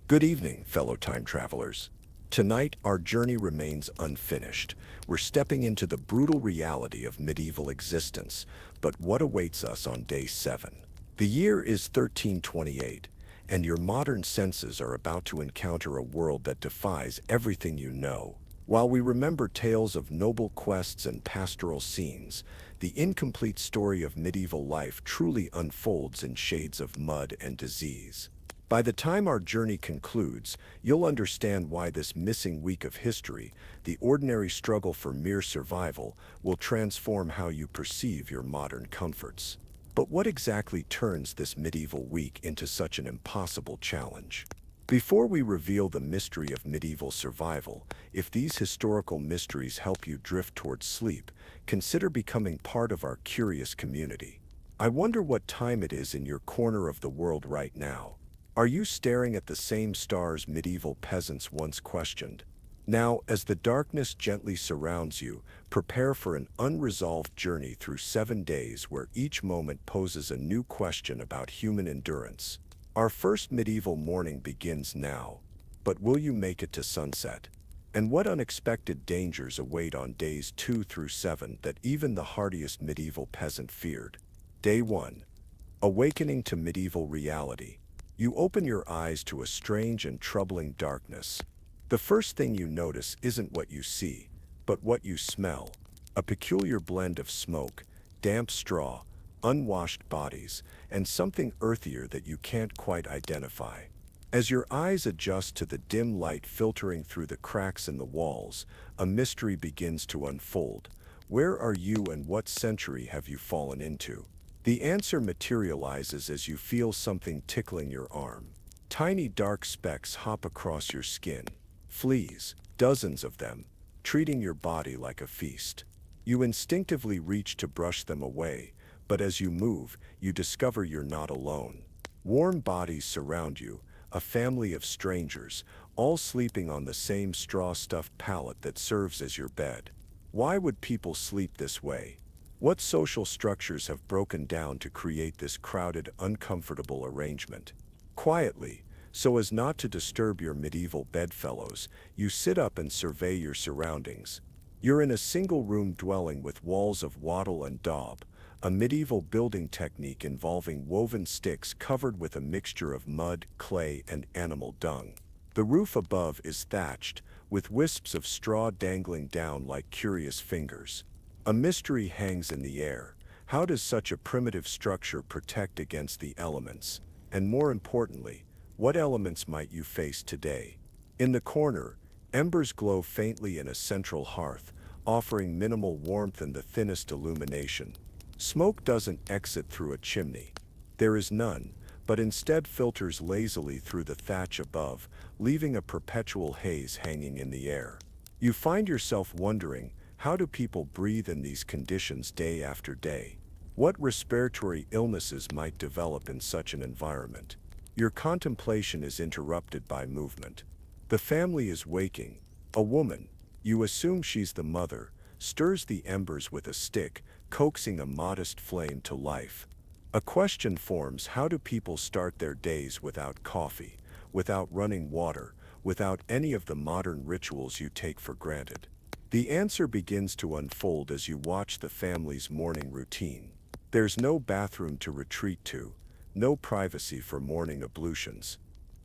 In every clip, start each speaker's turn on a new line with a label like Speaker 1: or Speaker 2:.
Speaker 1: Good evening, fellow time travelers. Tonight, our journey remains unfinished. We're stepping into the brutal reality of medieval existence, but what awaits us on day 7? The year is 1328, and your modern senses are about to encounter a world that defies everything you know. While we remember tales of noble quests and pastoral scenes, the incomplete story of medieval life truly unfolds in shades of mud and disease. By the time our journey concludes, you'll understand why this missing week of history, the ordinary struggle for mere survival, will transform how you perceive your modern comforts. But what exactly turns this medieval week into such an impossible challenge? Before we reveal the mystery of medieval survival, if these historical mysteries help you drift towards sleep, consider becoming part of our curious community. I wonder what time it is in your corner of the world right now. Are you staring at the same stars medieval peasants once questioned? Now, as the darkness gently surrounds you, prepare for an unresolved journey through 7 days where each moment poses a new question about human endurance. Our first medieval morning begins now, but will you make it to sunset? And what unexpected dangers await on days 2 through 7 that even the hardiest medieval peasant feared? Day 1. Awakening to medieval reality. You open your eyes to a strange and troubling darkness. The first thing you notice isn't what you see, but what you smell. A peculiar blend of smoke, damp straw, unwashed bodies, and something earthier that you can't quite identify. As your eyes adjust to the dim light filtering through the cracks in the walls, a mystery begins to unfold. Where are you and what century have you fallen into? The answer materializes as you feel something tickling your arm. Tiny dark specks hop across your skin. Fleas, dozens of them, treating your body like a feast. You instinctively reach to brush them away, but as you move, you discover you're not alone. Warm bodies surround you, a family of strangers, all sleeping on the same straw-stuffed pallet that serves as your bed. Why would people sleep this way? What social structures have broken down to create this crowded, uncomfortable arrangement? Quietly, so as not to disturb your medieval bedfellows, you sit up and survey your surroundings. You're in a single-room dwelling with walls of wattle and daub, a medieval building technique involving woven sticks covered with a mixture of mud, clay, and animal dung. The roof above is thatched, with wisps of straw dangling down like curious fingers. A mystery hangs in the air. How does such a primitive structure protect against the elements? And more importantly, what elements might you face today? In the corner, embers glow faintly in a central hearth, offering minimal warmth and the thinnest illumination. Smoke doesn't exit through a chimney. There is none, but instead filters lazily through the thatch above, leaving a perpetual haze hanging in the air. You find yourself wondering, how do people breathe in these conditions day after day? What respiratory illnesses might develop in such an environment? Your contemplation is interrupted by movement. The family is waking. A woman, you assume she's the mother, stirs the embers with a stick, coaxing a modest flame to life. A question forms: how do people start their days without coffee, without running water, without any of the modern rituals you take for granted? The answer begins to unfold as you watch the family's morning routine. There's no bathroom to retreat to, no privacy for morning ablutions.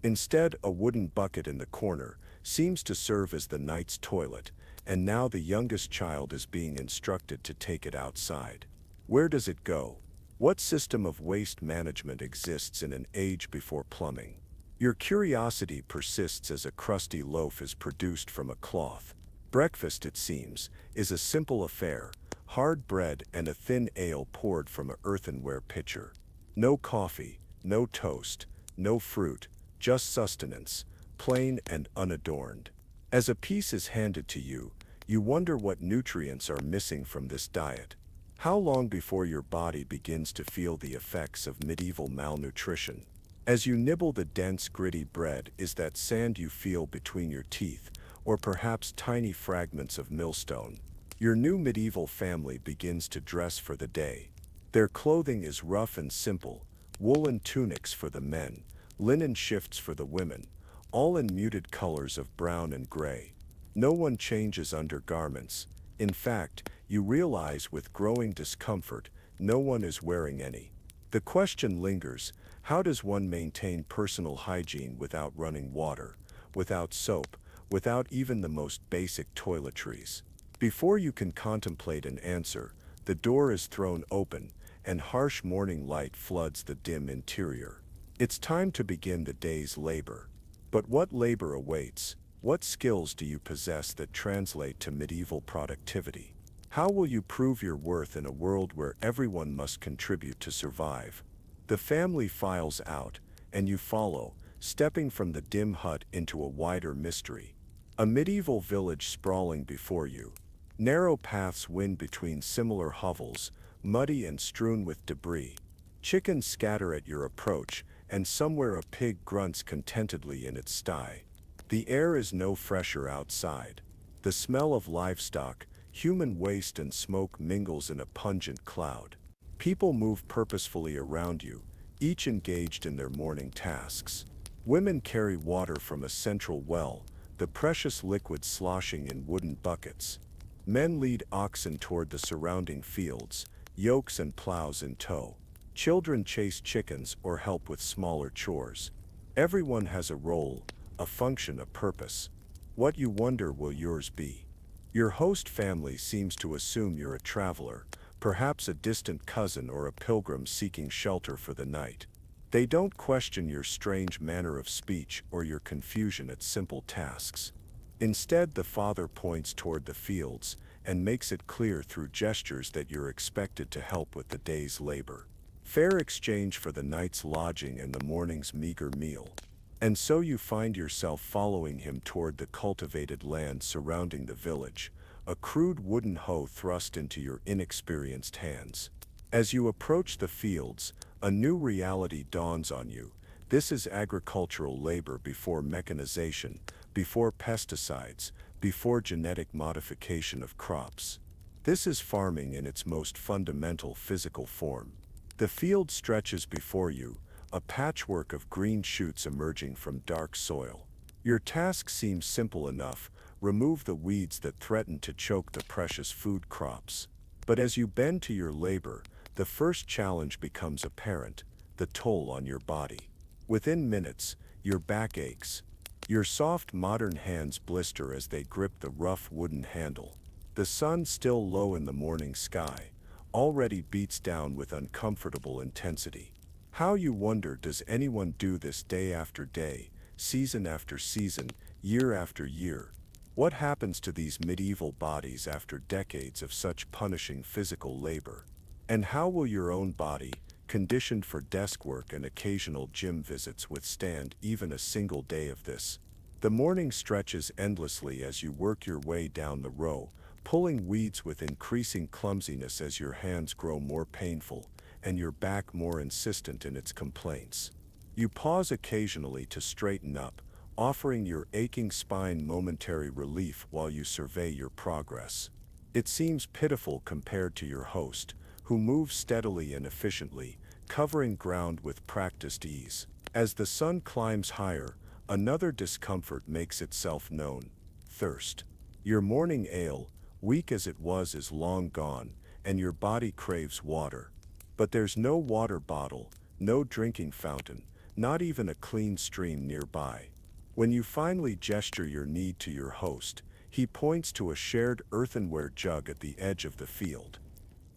Speaker 1: Instead, a wooden bucket in the corner seems to serve as the night's toilet, and now the youngest child is being instructed to take it outside. Where does it go? What system of waste management exists in an age before plumbing? Your curiosity persists as a crusty loaf is produced from a cloth. Breakfast, it seems, is a simple affair: hard bread and a thin ale poured from an earthenware pitcher. No coffee, no toast, no fruit, just sustenance, plain and unadorned. As a piece is handed to you, you wonder what nutrients are missing from this diet. How long before your body begins to feel the effects of medieval malnutrition? As you nibble the dense, gritty bread, is that sand you feel between your teeth, or perhaps tiny fragments of millstone? Your new medieval family begins to dress for the day. Their clothing is rough and simple: woolen tunics for the men, linen shifts for the women, all in muted colors of brown and gray. No one changes undergarments. In fact, you realize with growing discomfort, no one is wearing any. The question lingers, how does one maintain personal hygiene without running water, without soap, without even the most basic toiletries? Before you can contemplate an answer, the door is thrown open, and harsh morning light floods the dim interior. It's time to begin the day's labor. But what labor awaits? What skills do you possess that translate to medieval productivity? How will you prove your worth in a world where everyone must contribute to survive? The family files out, and you follow, stepping from the dim hut into a wider mystery. A medieval village sprawling before you. Narrow paths wind between similar hovels, muddy and strewn with debris. Chickens scatter at your approach, and somewhere a pig grunts contentedly in its sty. The air is no fresher outside. The smell of livestock, human waste and smoke mingles in a pungent cloud. People move purposefully around you, each engaged in their morning tasks. Women carry water from a central well, the precious liquid sloshing in wooden buckets. Men lead oxen toward the surrounding fields, yokes and plows in tow. Children chase chickens or help with smaller chores. Everyone has a role, a function, a purpose. What you wonder will yours be? Your host family seems to assume you're a traveler, perhaps a distant cousin or a pilgrim seeking shelter for the night. They don't question your strange manner of speech or your confusion at simple tasks. Instead, the father points toward the fields and makes it clear through gestures that you're expected to help with the day's labor. Fair exchange for the night's lodging and the morning's meager meal. And so you find yourself following him toward the cultivated land surrounding the village, a crude wooden hoe thrust into your inexperienced hands. As you approach the fields, a new reality dawns on you. This is agricultural labor before mechanization, before pesticides, before genetic modification of crops. This is farming in its most fundamental physical form. The field stretches before you, a patchwork of green shoots emerging from dark soil. Your task seems simple enough: remove the weeds that threaten to choke the precious food crops. But as you bend to your labor, the first challenge becomes apparent: the toll on your body. Within minutes, your back aches. Your soft modern hands blister as they grip the rough wooden handle. The sun, still low in the morning sky, already beats down with uncomfortable intensity. How, you wonder, does anyone do this day after day, season after season, year after year? What happens to these medieval bodies after decades of such punishing physical labor? And how will your own body, conditioned for desk work and occasional gym visits, withstand even a single day of this? The morning stretches endlessly as you work your way down the row, pulling weeds with increasing clumsiness as your hands grow more painful and your back more insistent in its complaints. You pause occasionally to straighten up, offering your aching spine momentary relief while you survey your progress. It seems pitiful compared to your host, who moves steadily and efficiently, covering ground with practiced ease. As the sun climbs higher, another discomfort makes itself known: thirst. Your morning ale, weak as it was, is long gone, and your body craves water. But there's no water bottle, no drinking fountain, not even a clean stream nearby. When you finally gesture your need to your host, he points to a shared earthenware jug at the edge of the field.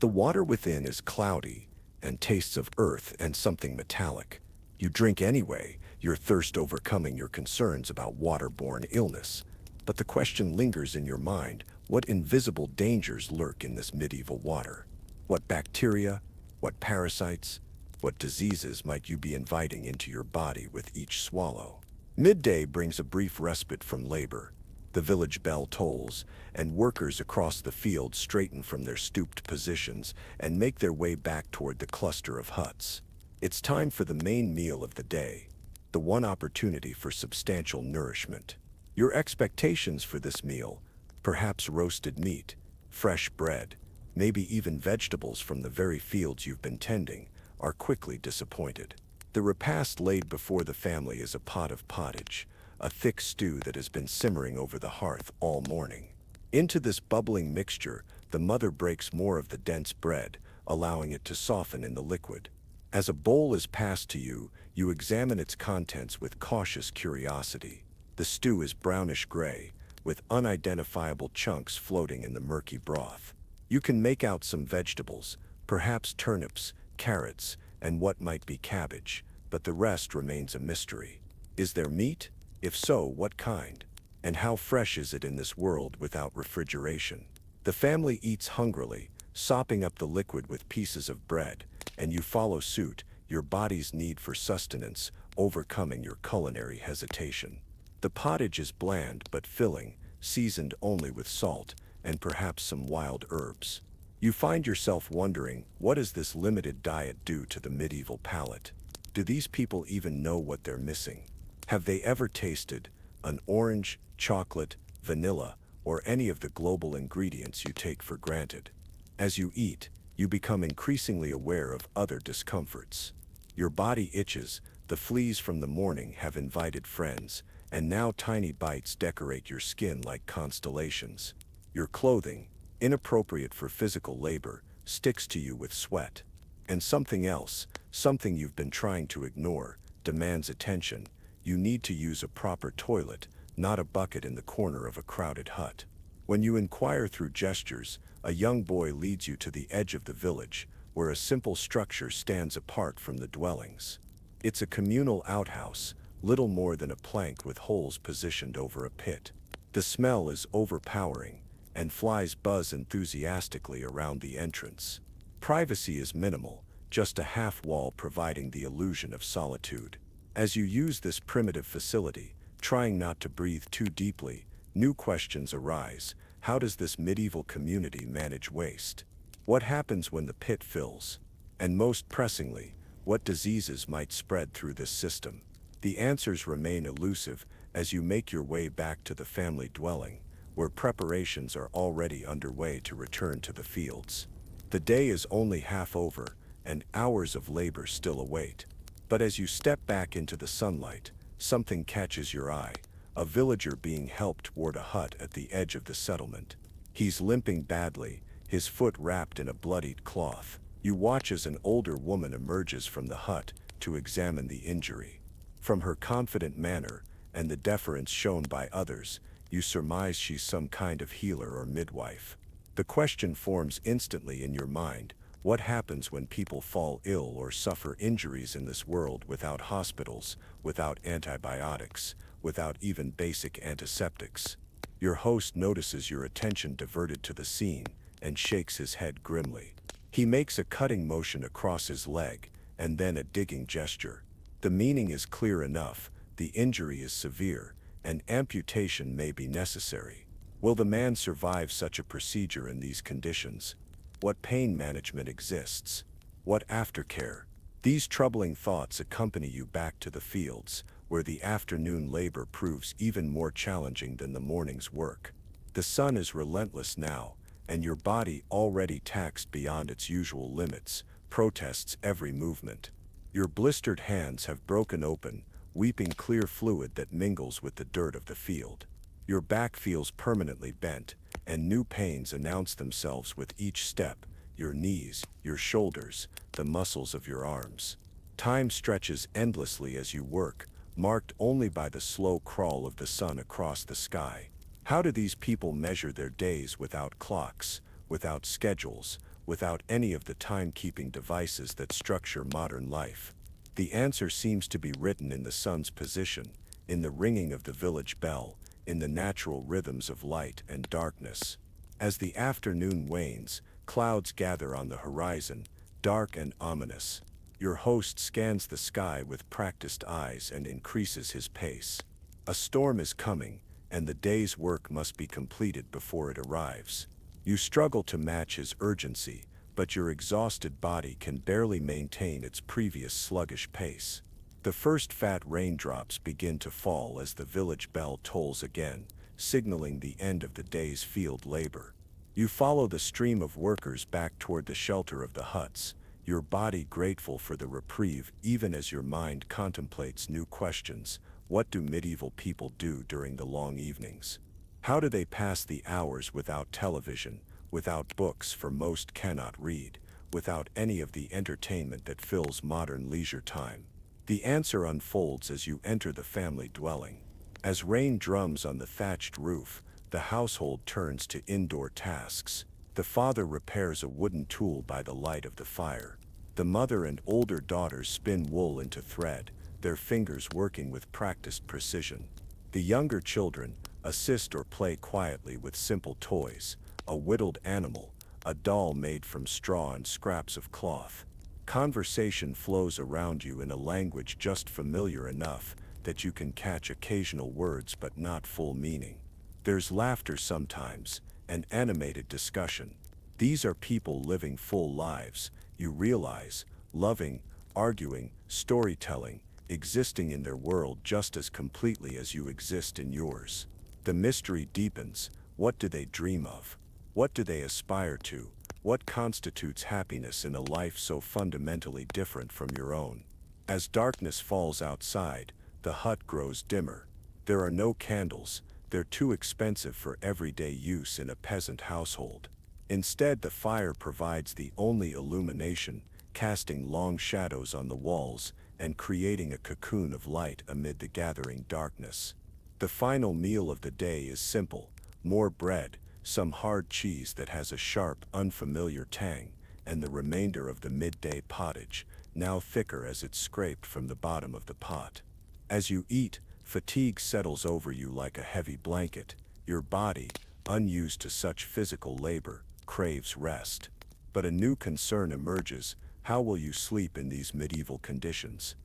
Speaker 1: The water within is cloudy and tastes of earth and something metallic. You drink anyway, your thirst overcoming your concerns about waterborne illness. But the question lingers in your mind: what invisible dangers lurk in this medieval water? What bacteria, what parasites, what diseases might you be inviting into your body with each swallow? Midday brings a brief respite from labor. The village bell tolls, and workers across the field straighten from their stooped positions and make their way back toward the cluster of huts. It's time for the main meal of the day, the one opportunity for substantial nourishment. Your expectations for this meal, perhaps roasted meat, fresh bread, maybe even vegetables from the very fields you've been tending, are quickly disappointed. The repast laid before the family is a pot of pottage, a thick stew that has been simmering over the hearth all morning. Into this bubbling mixture, the mother breaks more of the dense bread, allowing it to soften in the liquid. As a bowl is passed to you, you examine its contents with cautious curiosity. The stew is brownish-gray, with unidentifiable chunks floating in the murky broth. You can make out some vegetables, perhaps turnips, carrots, and what might be cabbage, but the rest remains a mystery. Is there meat? If so, what kind? And how fresh is it in this world without refrigeration? The family eats hungrily, sopping up the liquid with pieces of bread, and you follow suit, your body's need for sustenance overcoming your culinary hesitation. The pottage is bland but filling, seasoned only with salt and perhaps some wild herbs. You find yourself wondering, what does this limited diet do to the medieval palate? Do these people even know what they're missing? Have they ever tasted an orange, chocolate, vanilla, or any of the global ingredients you take for granted? As you eat, you become increasingly aware of other discomforts. Your body itches, the fleas from the morning have invited friends, and now tiny bites decorate your skin like constellations. Your clothing, inappropriate for physical labor, sticks to you with sweat. And something else, something you've been trying to ignore, demands attention. You need to use a proper toilet, not a bucket in the corner of a crowded hut. When you inquire through gestures, a young boy leads you to the edge of the village, where a simple structure stands apart from the dwellings. It's a communal outhouse, little more than a plank with holes positioned over a pit. The smell is overpowering, and flies buzz enthusiastically around the entrance. Privacy is minimal, just a half wall providing the illusion of solitude. As you use this primitive facility, trying not to breathe too deeply, new questions arise. How does this medieval community manage waste? What happens when the pit fills? And most pressingly, what diseases might spread through this system? The answers remain elusive as you make your way back to the family dwelling, where preparations are already underway to return to the fields. The day is only half over, and hours of labor still await. But as you step back into the sunlight, something catches your eye, a villager being helped toward a hut at the edge of the settlement. He's limping badly, his foot wrapped in a bloodied cloth. You watch as an older woman emerges from the hut to examine the injury. From her confident manner and the deference shown by others, you surmise she's some kind of healer or midwife. The question forms instantly in your mind: what happens when people fall ill or suffer injuries in this world without hospitals, without antibiotics, without even basic antiseptics? Your host notices your attention diverted to the scene and shakes his head grimly. He makes a cutting motion across his leg and then a digging gesture. The meaning is clear enough: the injury is severe, and amputation may be necessary. Will the man survive such a procedure in these conditions? What pain management exists? What aftercare? These troubling thoughts accompany you back to the fields, where the afternoon labor proves even more challenging than the morning's work. The sun is relentless now, and your body, already taxed beyond its usual limits, protests every movement. Your blistered hands have broken open, weeping clear fluid that mingles with the dirt of the field. Your back feels permanently bent, and new pains announce themselves with each step: your knees, your shoulders, the muscles of your arms. Time stretches endlessly as you work, marked only by the slow crawl of the sun across the sky. How do these people measure their days without clocks, without schedules, without any of the timekeeping devices that structure modern life? The answer seems to be written in the sun's position, in the ringing of the village bell, in the natural rhythms of light and darkness. As the afternoon wanes, clouds gather on the horizon, dark and ominous. Your host scans the sky with practiced eyes and increases his pace. A storm is coming, and the day's work must be completed before it arrives. You struggle to match his urgency, but your exhausted body can barely maintain its previous sluggish pace. The first fat raindrops begin to fall as the village bell tolls again, signaling the end of the day's field labor. You follow the stream of workers back toward the shelter of the huts, your body grateful for the reprieve even as your mind contemplates new questions. What do medieval people do during the long evenings? How do they pass the hours without television, without books for most cannot read, without any of the entertainment that fills modern leisure time? The answer unfolds as you enter the family dwelling. As rain drums on the thatched roof, the household turns to indoor tasks. The father repairs a wooden tool by the light of the fire. The mother and older daughters spin wool into thread, their fingers working with practiced precision. The younger children assist or play quietly with simple toys, a whittled animal, a doll made from straw and scraps of cloth. Conversation flows around you in a language just familiar enough that you can catch occasional words but not full meaning. There's laughter sometimes, and animated discussion. These are people living full lives, you realize, loving, arguing, storytelling, existing in their world just as completely as you exist in yours. The mystery deepens. What do they dream of? What do they aspire to? What constitutes happiness in a life so fundamentally different from your own? As darkness falls outside, the hut grows dimmer. There are no candles. They're too expensive for everyday use in a peasant household. Instead, the fire provides the only illumination, casting long shadows on the walls and creating a cocoon of light amid the gathering darkness. The final meal of the day is simple: more bread, some hard cheese that has a sharp, unfamiliar tang, and the remainder of the midday pottage, now thicker as it's scraped from the bottom of the pot. As you eat, fatigue settles over you like a heavy blanket. Your body, unused to such physical labor, craves rest. But a new concern emerges: how will you sleep in these medieval conditions?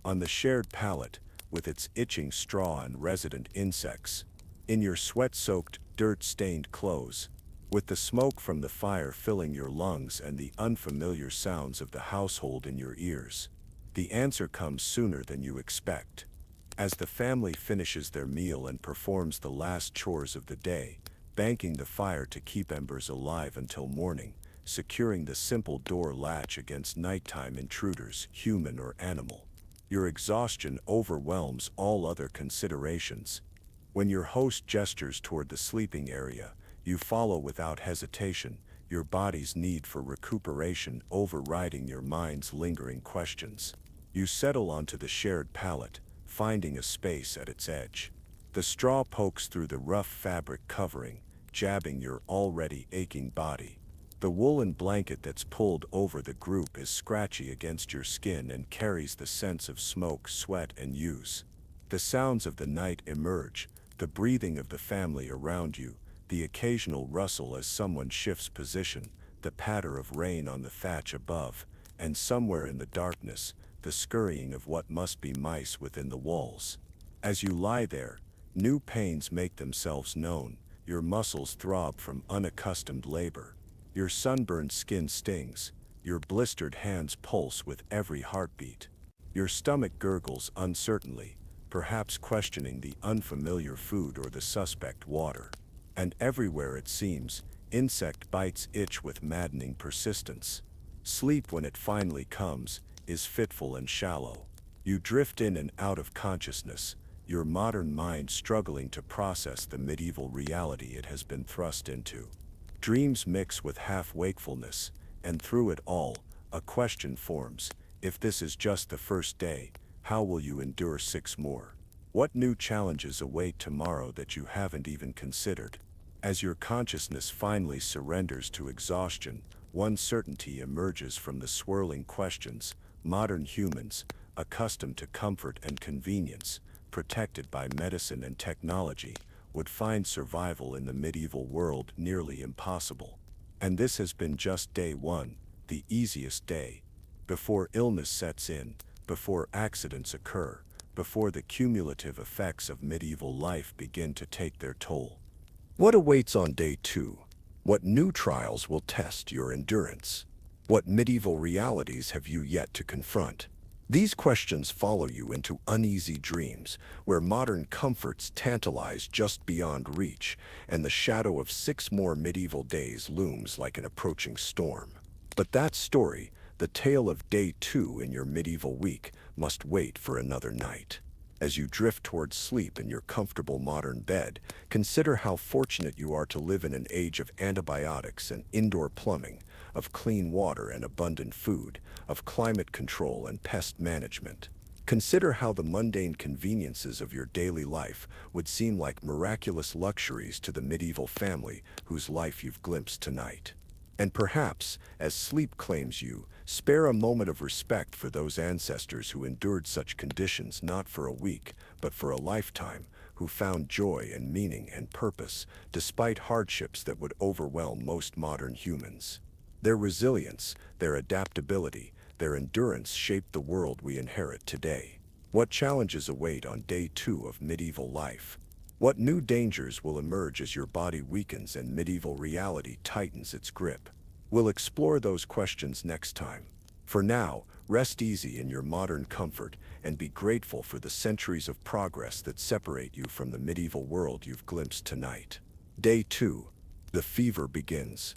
Speaker 1: On the shared pallet, with its itching straw and resident insects. In your sweat-soaked, dirt-stained clothes. With the smoke from the fire filling your lungs and the unfamiliar sounds of the household in your ears. The answer comes sooner than you expect. As the family finishes their meal and performs the last chores of the day, banking the fire to keep embers alive until morning, securing the simple door latch against nighttime intruders, human or animal. Your exhaustion overwhelms all other considerations. When your host gestures toward the sleeping area, you follow without hesitation, your body's need for recuperation overriding your mind's lingering questions. You settle onto the shared pallet, finding a space at its edge. The straw pokes through the rough fabric covering, jabbing your already aching body. The woolen blanket that's pulled over the group is scratchy against your skin and carries the sense of smoke, sweat, and use. The sounds of the night emerge, the breathing of the family around you, the occasional rustle as someone shifts position, the patter of rain on the thatch above, and somewhere in the darkness, the scurrying of what must be mice within the walls. As you lie there, new pains make themselves known, your muscles throb from unaccustomed labor. Your sunburned skin stings, your blistered hands pulse with every heartbeat. Your stomach gurgles uncertainly, perhaps questioning the unfamiliar food or the suspect water. And everywhere it seems, insect bites itch with maddening persistence. Sleep, when it finally comes, is fitful and shallow. You drift in and out of consciousness, your modern mind struggling to process the medieval reality it has been thrust into. Dreams mix with half-wakefulness, and through it all, a question forms: if this is just the first day, how will you endure 6 more? What new challenges await tomorrow that you haven't even considered? As your consciousness finally surrenders to exhaustion, one certainty emerges from the swirling questions: modern humans, accustomed to comfort and convenience, protected by medicine and technology, would find survival in the medieval world nearly impossible. And this has been just day 1, the easiest day. Before illness sets in, before accidents occur, before the cumulative effects of medieval life begin to take their toll. What awaits on day 2? What new trials will test your endurance? What medieval realities have you yet to confront? These questions follow you into uneasy dreams, where modern comforts tantalize just beyond reach, and the shadow of 6 more medieval days looms like an approaching storm. But that story, the tale of day 2 in your medieval week, must wait for another night. As you drift towards sleep in your comfortable modern bed, consider how fortunate you are to live in an age of antibiotics and indoor plumbing, of clean water and abundant food, of climate control and pest management. Consider how the mundane conveniences of your daily life would seem like miraculous luxuries to the medieval family whose life you've glimpsed tonight. And perhaps, as sleep claims you, spare a moment of respect for those ancestors who endured such conditions not for a week, but for a lifetime, who found joy and meaning and purpose despite hardships that would overwhelm most modern humans. Their resilience, their adaptability, their endurance shaped the world we inherit today. What challenges await on day 2 of medieval life? What new dangers will emerge as your body weakens and medieval reality tightens its grip? We'll explore those questions next time. For now, rest easy in your modern comfort and be grateful for the centuries of progress that separate you from the medieval world you've glimpsed tonight. Day 2. The fever begins.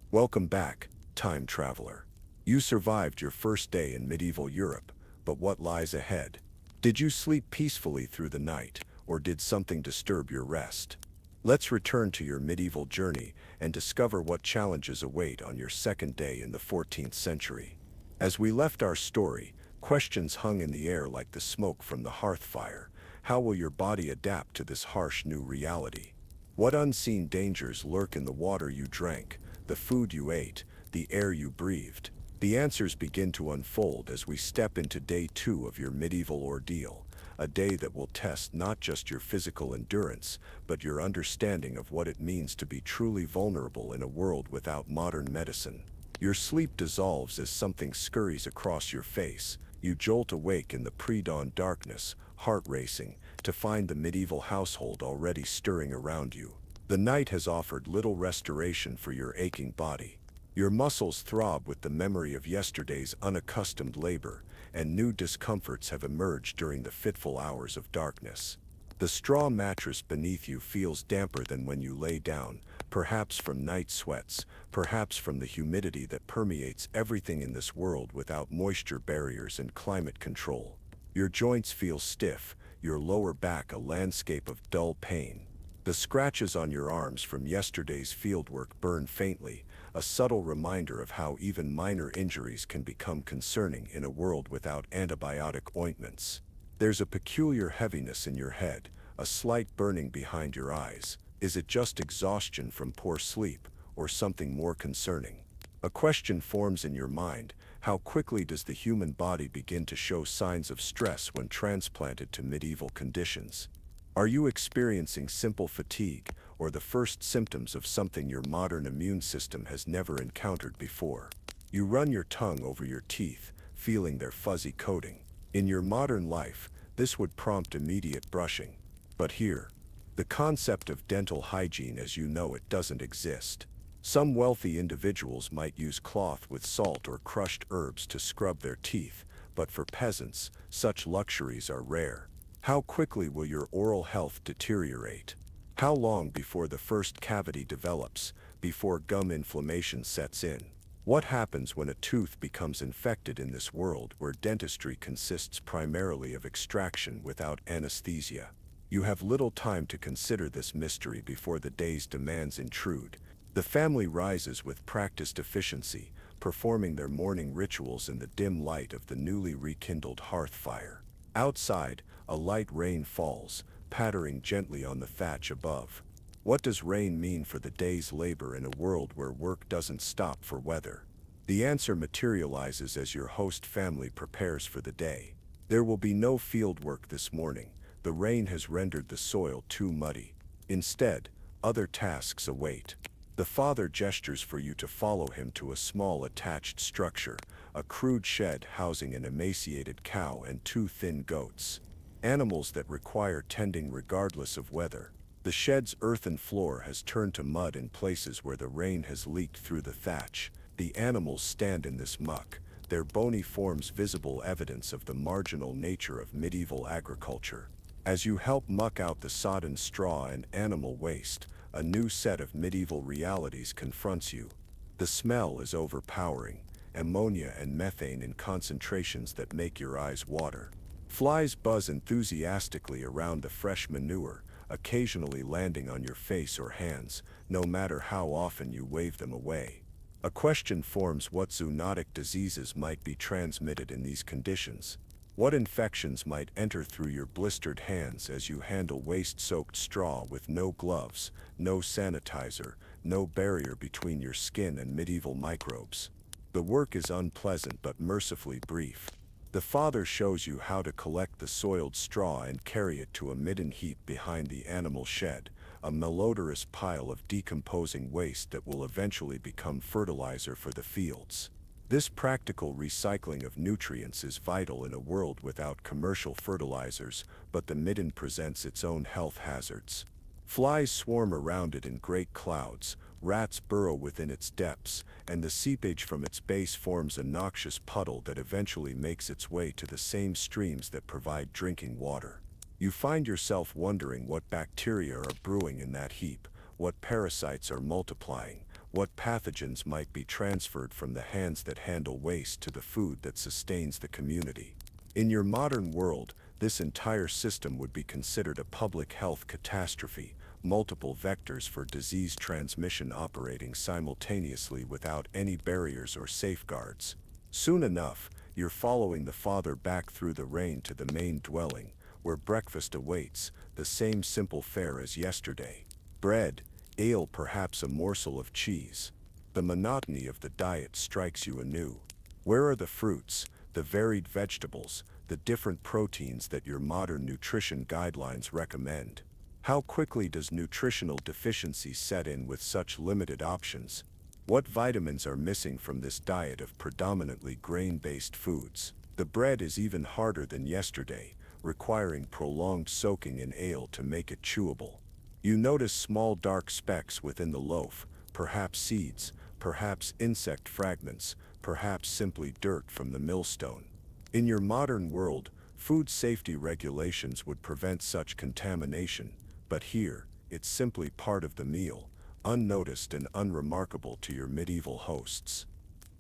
Speaker 1: Welcome back, time traveler. You survived your first day in medieval Europe, but what lies ahead? Did you sleep peacefully through the night, or did something disturb your rest? Let's return to your medieval journey and discover what challenges await on your second day in the 14th century. As we left our story, questions hung in the air like the smoke from the hearth fire. How will your body adapt to this harsh new reality? What unseen dangers lurk in the water you drank, the food you ate, the air you breathed? The answers begin to unfold as we step into day 2 of your medieval ordeal, a day that will test not just your physical endurance, but your understanding of what it means to be truly vulnerable in a world without modern medicine. Your sleep dissolves as something scurries across your face. You jolt awake in the pre-dawn darkness, heart racing, to find the medieval household already stirring around you. The night has offered little restoration for your aching body. Your muscles throb with the memory of yesterday's unaccustomed labor, and new discomforts have emerged during the fitful hours of darkness. The straw mattress beneath you feels damper than when you lay down, perhaps from night sweats, perhaps from the humidity that permeates everything in this world without moisture barriers and climate control. Your joints feel stiff, your lower back a landscape of dull pain. The scratches on your arms from yesterday's fieldwork burn faintly, a subtle reminder of how even minor injuries can become concerning in a world without antibiotic ointments. There's a peculiar heaviness in your head, a slight burning behind your eyes. Is it just exhaustion from poor sleep, or something more concerning? A question forms in your mind: how quickly does the human body begin to show signs of stress when transplanted to medieval conditions? Are you experiencing simple fatigue, or the first symptoms of something your modern immune system has never encountered before? You run your tongue over your teeth, feeling their fuzzy coating. In your modern life, this would prompt immediate brushing. But here, the concept of dental hygiene as you know it doesn't exist. Some wealthy individuals might use cloth with salt or crushed herbs to scrub their teeth, but for peasants, such luxuries are rare. How quickly will your oral health deteriorate? How long before the first cavity develops, before gum inflammation sets in? What happens when a tooth becomes infected in this world where dentistry consists primarily of extraction without anesthesia? You have little time to consider this mystery before the day's demands intrude. The family rises with practiced efficiency, performing their morning rituals in the dim light of the newly rekindled hearth fire. Outside, a light rain falls, pattering gently on the thatch above. What does rain mean for the day's labor in a world where work doesn't stop for weather? The answer materializes as your host family prepares for the day. There will be no field work this morning. The rain has rendered the soil too muddy. Instead, other tasks await. The father gestures for you to follow him to a small attached structure, a crude shed housing an emaciated cow and 2 thin goats. Animals that require tending regardless of weather. The shed's earthen floor has turned to mud in places where the rain has leaked through the thatch. The animals stand in this muck, their bony forms visible evidence of the marginal nature of medieval agriculture. As you help muck out the sodden straw and animal waste, a new set of medieval realities confronts you. The smell is overpowering, ammonia and methane in concentrations that make your eyes water. Flies buzz enthusiastically around the fresh manure, occasionally landing on your face or hands, no matter how often you wave them away. A question forms: what zoonotic diseases might be transmitted in these conditions? What infections might enter through your blistered hands as you handle waste-soaked straw with no gloves, no sanitizer, no barrier between your skin and medieval microbes? The work is unpleasant but mercifully brief. The father shows you how to collect the soiled straw and carry it to a midden heap behind the animal shed, a malodorous pile of decomposing waste that will eventually become fertilizer for the fields. This practical recycling of nutrients is vital in a world without commercial fertilizers, but the midden presents its own health hazards. Flies swarm around it in great clouds, rats burrow within its depths, and the seepage from its base forms a noxious puddle that eventually makes its way to the same streams that provide drinking water. You find yourself wondering what bacteria are brewing in that heap, what parasites are multiplying, what pathogens might be transferred from the hands that handle waste to the food that sustains the community. In your modern world, this entire system would be considered a public health catastrophe, multiple vectors for disease transmission operating simultaneously without any barriers or safeguards. Soon enough, you're following the father back through the rain to the main dwelling, where breakfast awaits, the same simple fare as yesterday. Bread, ale, perhaps a morsel of cheese. The monotony of the diet strikes you anew. Where are the fruits, the varied vegetables, the different proteins that your modern nutrition guidelines recommend? How quickly does nutritional deficiency set in with such limited options? What vitamins are missing from this diet of predominantly grain-based foods? The bread is even harder than yesterday, requiring prolonged soaking in ale to make it chewable. You notice small dark specks within the loaf, perhaps seeds, perhaps insect fragments, perhaps simply dirt from the millstone. In your modern world, food safety regulations would prevent such contamination, but here, it's simply part of the meal, unnoticed and unremarkable to your medieval hosts.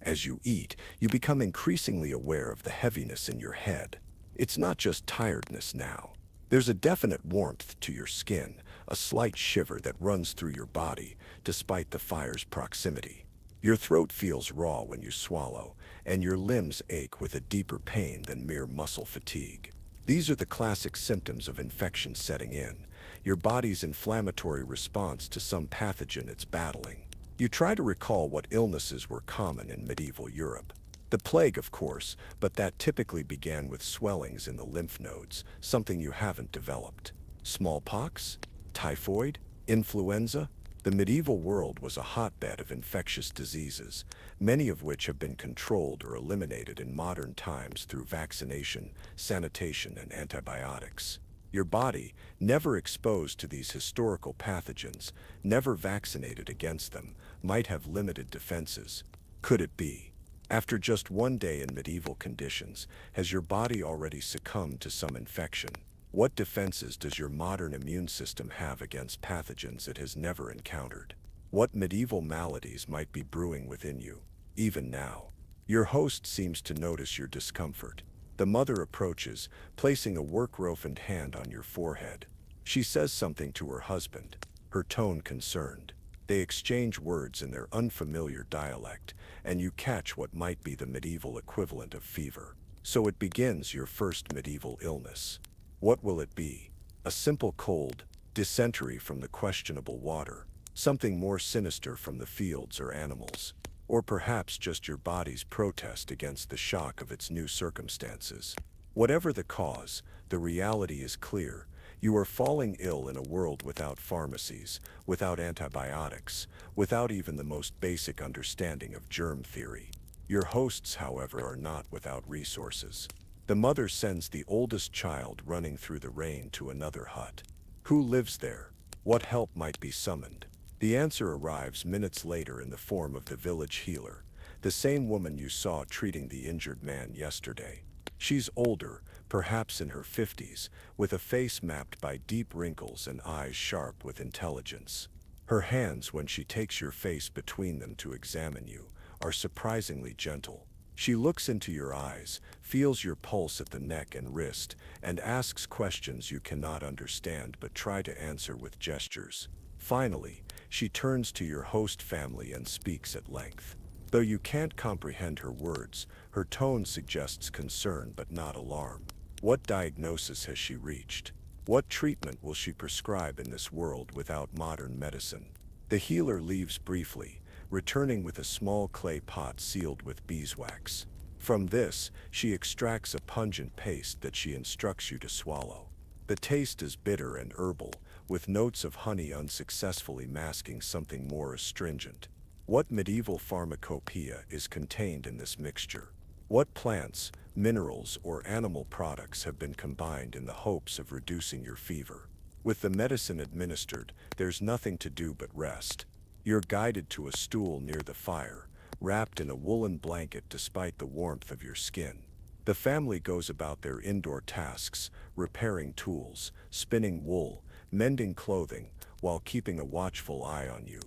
Speaker 1: As you eat, you become increasingly aware of the heaviness in your head. It's not just tiredness now. There's a definite warmth to your skin, a slight shiver that runs through your body, despite the fire's proximity. Your throat feels raw when you swallow, and your limbs ache with a deeper pain than mere muscle fatigue. These are the classic symptoms of infection setting in, your body's inflammatory response to some pathogen it's battling. You try to recall what illnesses were common in medieval Europe. The plague, of course, but that typically began with swellings in the lymph nodes, something you haven't developed. Smallpox? Typhoid? Influenza? The medieval world was a hotbed of infectious diseases, many of which have been controlled or eliminated in modern times through vaccination, sanitation, and antibiotics. Your body, never exposed to these historical pathogens, never vaccinated against them, might have limited defenses. Could it be? After just one day in medieval conditions, has your body already succumbed to some infection? What defenses does your modern immune system have against pathogens it has never encountered? What medieval maladies might be brewing within you, even now? Your host seems to notice your discomfort. The mother approaches, placing a work-roughened hand on your forehead. She says something to her husband, her tone concerned. They exchange words in their unfamiliar dialect, and you catch what might be the medieval equivalent of fever. So it begins, your first medieval illness. What will it be? A simple cold, dysentery from the questionable water, something more sinister from the fields or animals, or perhaps just your body's protest against the shock of its new circumstances. Whatever the cause, the reality is clear. You are falling ill in a world without pharmacies, without antibiotics, without even the most basic understanding of germ theory. Your hosts, however, are not without resources. The mother sends the oldest child running through the rain to another hut. Who lives there? What help might be summoned? The answer arrives minutes later in the form of the village healer, the same woman you saw treating the injured man yesterday. She's older, perhaps in her 50s, with a face mapped by deep wrinkles and eyes sharp with intelligence. Her hands, when she takes your face between them to examine you, are surprisingly gentle. She looks into your eyes, feels your pulse at the neck and wrist, and asks questions you cannot understand but try to answer with gestures. Finally, she turns to your host family and speaks at length. Though you can't comprehend her words, her tone suggests concern but not alarm. What diagnosis has she reached? What treatment will she prescribe in this world without modern medicine? The healer leaves briefly, returning with a small clay pot sealed with beeswax. From this, she extracts a pungent paste that she instructs you to swallow. The taste is bitter and herbal, with notes of honey unsuccessfully masking something more astringent. What medieval pharmacopoeia is contained in this mixture? What plants, minerals, or animal products have been combined in the hopes of reducing your fever? With the medicine administered, there's nothing to do but rest. You're guided to a stool near the fire, wrapped in a woolen blanket despite the warmth of your skin. The family goes about their indoor tasks, repairing tools, spinning wool, mending clothing, while keeping a watchful eye on you.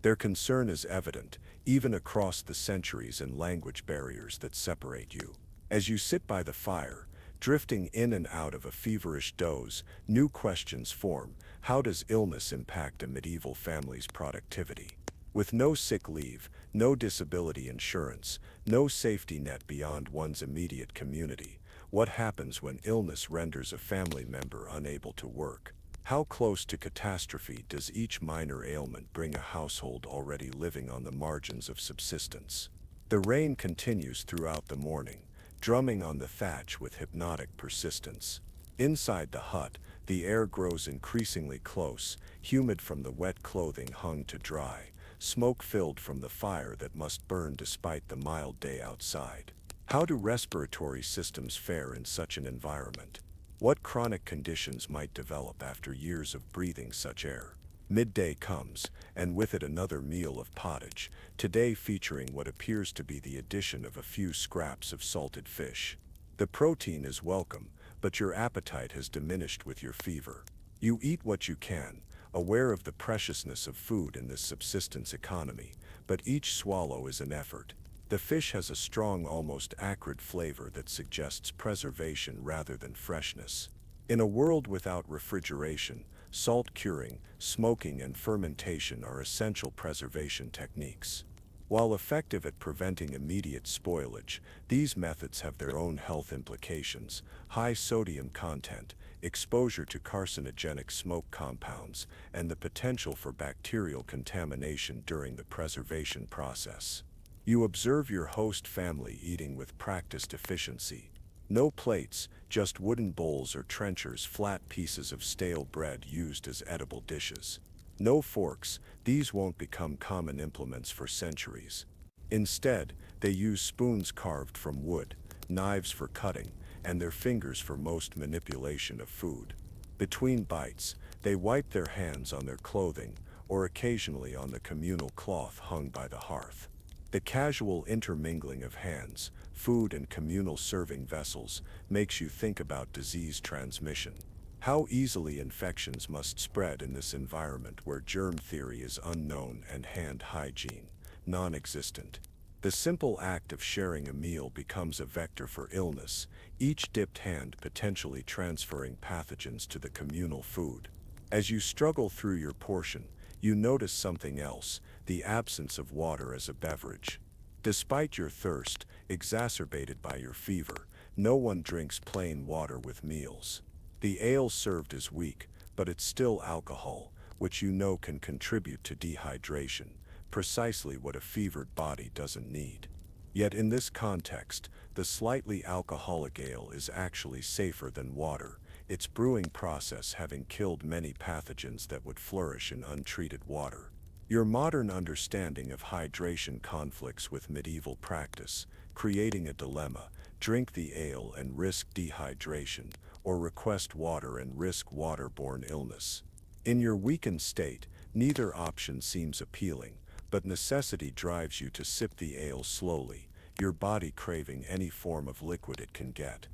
Speaker 1: Their concern is evident, even across the centuries and language barriers that separate you. As you sit by the fire, drifting in and out of a feverish doze, new questions form. How does illness impact a medieval family's productivity? With no sick leave, no disability insurance, no safety net beyond one's immediate community, what happens when illness renders a family member unable to work? How close to catastrophe does each minor ailment bring a household already living on the margins of subsistence? The rain continues throughout the morning, drumming on the thatch with hypnotic persistence. Inside the hut, the air grows increasingly close, humid from the wet clothing hung to dry, smoke-filled from the fire that must burn despite the mild day outside. How do respiratory systems fare in such an environment? What chronic conditions might develop after years of breathing such air? Midday comes, and with it another meal of pottage, today featuring what appears to be the addition of a few scraps of salted fish. The protein is welcome, but your appetite has diminished with your fever. You eat what you can, aware of the preciousness of food in this subsistence economy, but each swallow is an effort. The fish has a strong, almost acrid flavor that suggests preservation rather than freshness. In a world without refrigeration, salt curing, smoking, and fermentation are essential preservation techniques. While effective at preventing immediate spoilage, these methods have their own health implications: high sodium content, exposure to carcinogenic smoke compounds, and the potential for bacterial contamination during the preservation process. You observe your host family eating with practiced efficiency. No plates, just wooden bowls or trenchers, flat pieces of stale bread used as edible dishes. No forks, these won't become common implements for centuries. Instead, they use spoons carved from wood, knives for cutting, and their fingers for most manipulation of food. Between bites, they wipe their hands on their clothing, or occasionally on the communal cloth hung by the hearth. The casual intermingling of hands, food, and communal serving vessels makes you think about disease transmission. How easily infections must spread in this environment where germ theory is unknown and hand hygiene non-existent. The simple act of sharing a meal becomes a vector for illness, each dipped hand potentially transferring pathogens to the communal food. As you struggle through your portion, you notice something else: the absence of water as a beverage. Despite your thirst, exacerbated by your fever, no one drinks plain water with meals. The ale served is weak, but it's still alcohol, which you know can contribute to dehydration, precisely what a fevered body doesn't need. Yet in this context, the slightly alcoholic ale is actually safer than water, its brewing process having killed many pathogens that would flourish in untreated water. Your modern understanding of hydration conflicts with medieval practice, creating a dilemma: drink the ale and risk dehydration, or request water and risk waterborne illness. In your weakened state, neither option seems appealing, but necessity drives you to sip the ale slowly, your body craving any form of liquid it can get.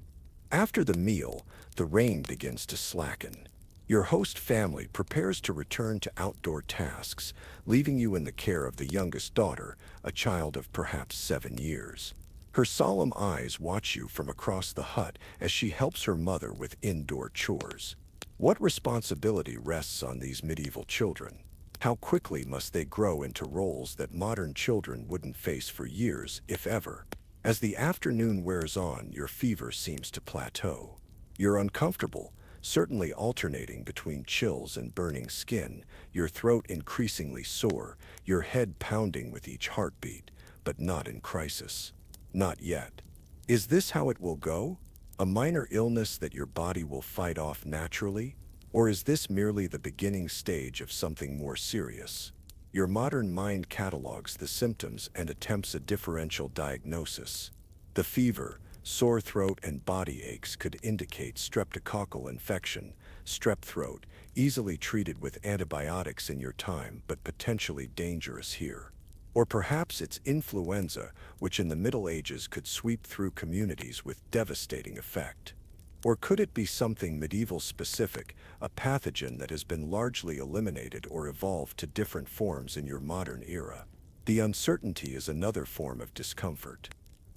Speaker 1: After the meal, the rain begins to slacken. Your host family prepares to return to outdoor tasks, leaving you in the care of the youngest daughter, a child of perhaps 7 years. Her solemn eyes watch you from across the hut as she helps her mother with indoor chores. What responsibility rests on these medieval children? How quickly must they grow into roles that modern children wouldn't face for years, if ever? As the afternoon wears on, your fever seems to plateau. You're uncomfortable, certainly alternating between chills and burning skin, your throat increasingly sore, your head pounding with each heartbeat, but not in crisis. Not yet. Is this how it will go? A minor illness that your body will fight off naturally? Or is this merely the beginning stage of something more serious? Your modern mind catalogs the symptoms and attempts a differential diagnosis. The fever, sore throat, and body aches could indicate streptococcal infection, strep throat, easily treated with antibiotics in your time but potentially dangerous here. Or perhaps it's influenza, which in the Middle Ages could sweep through communities with devastating effect. Or could it be something medieval specific, a pathogen that has been largely eliminated or evolved to different forms in your modern era? The uncertainty is another form of discomfort.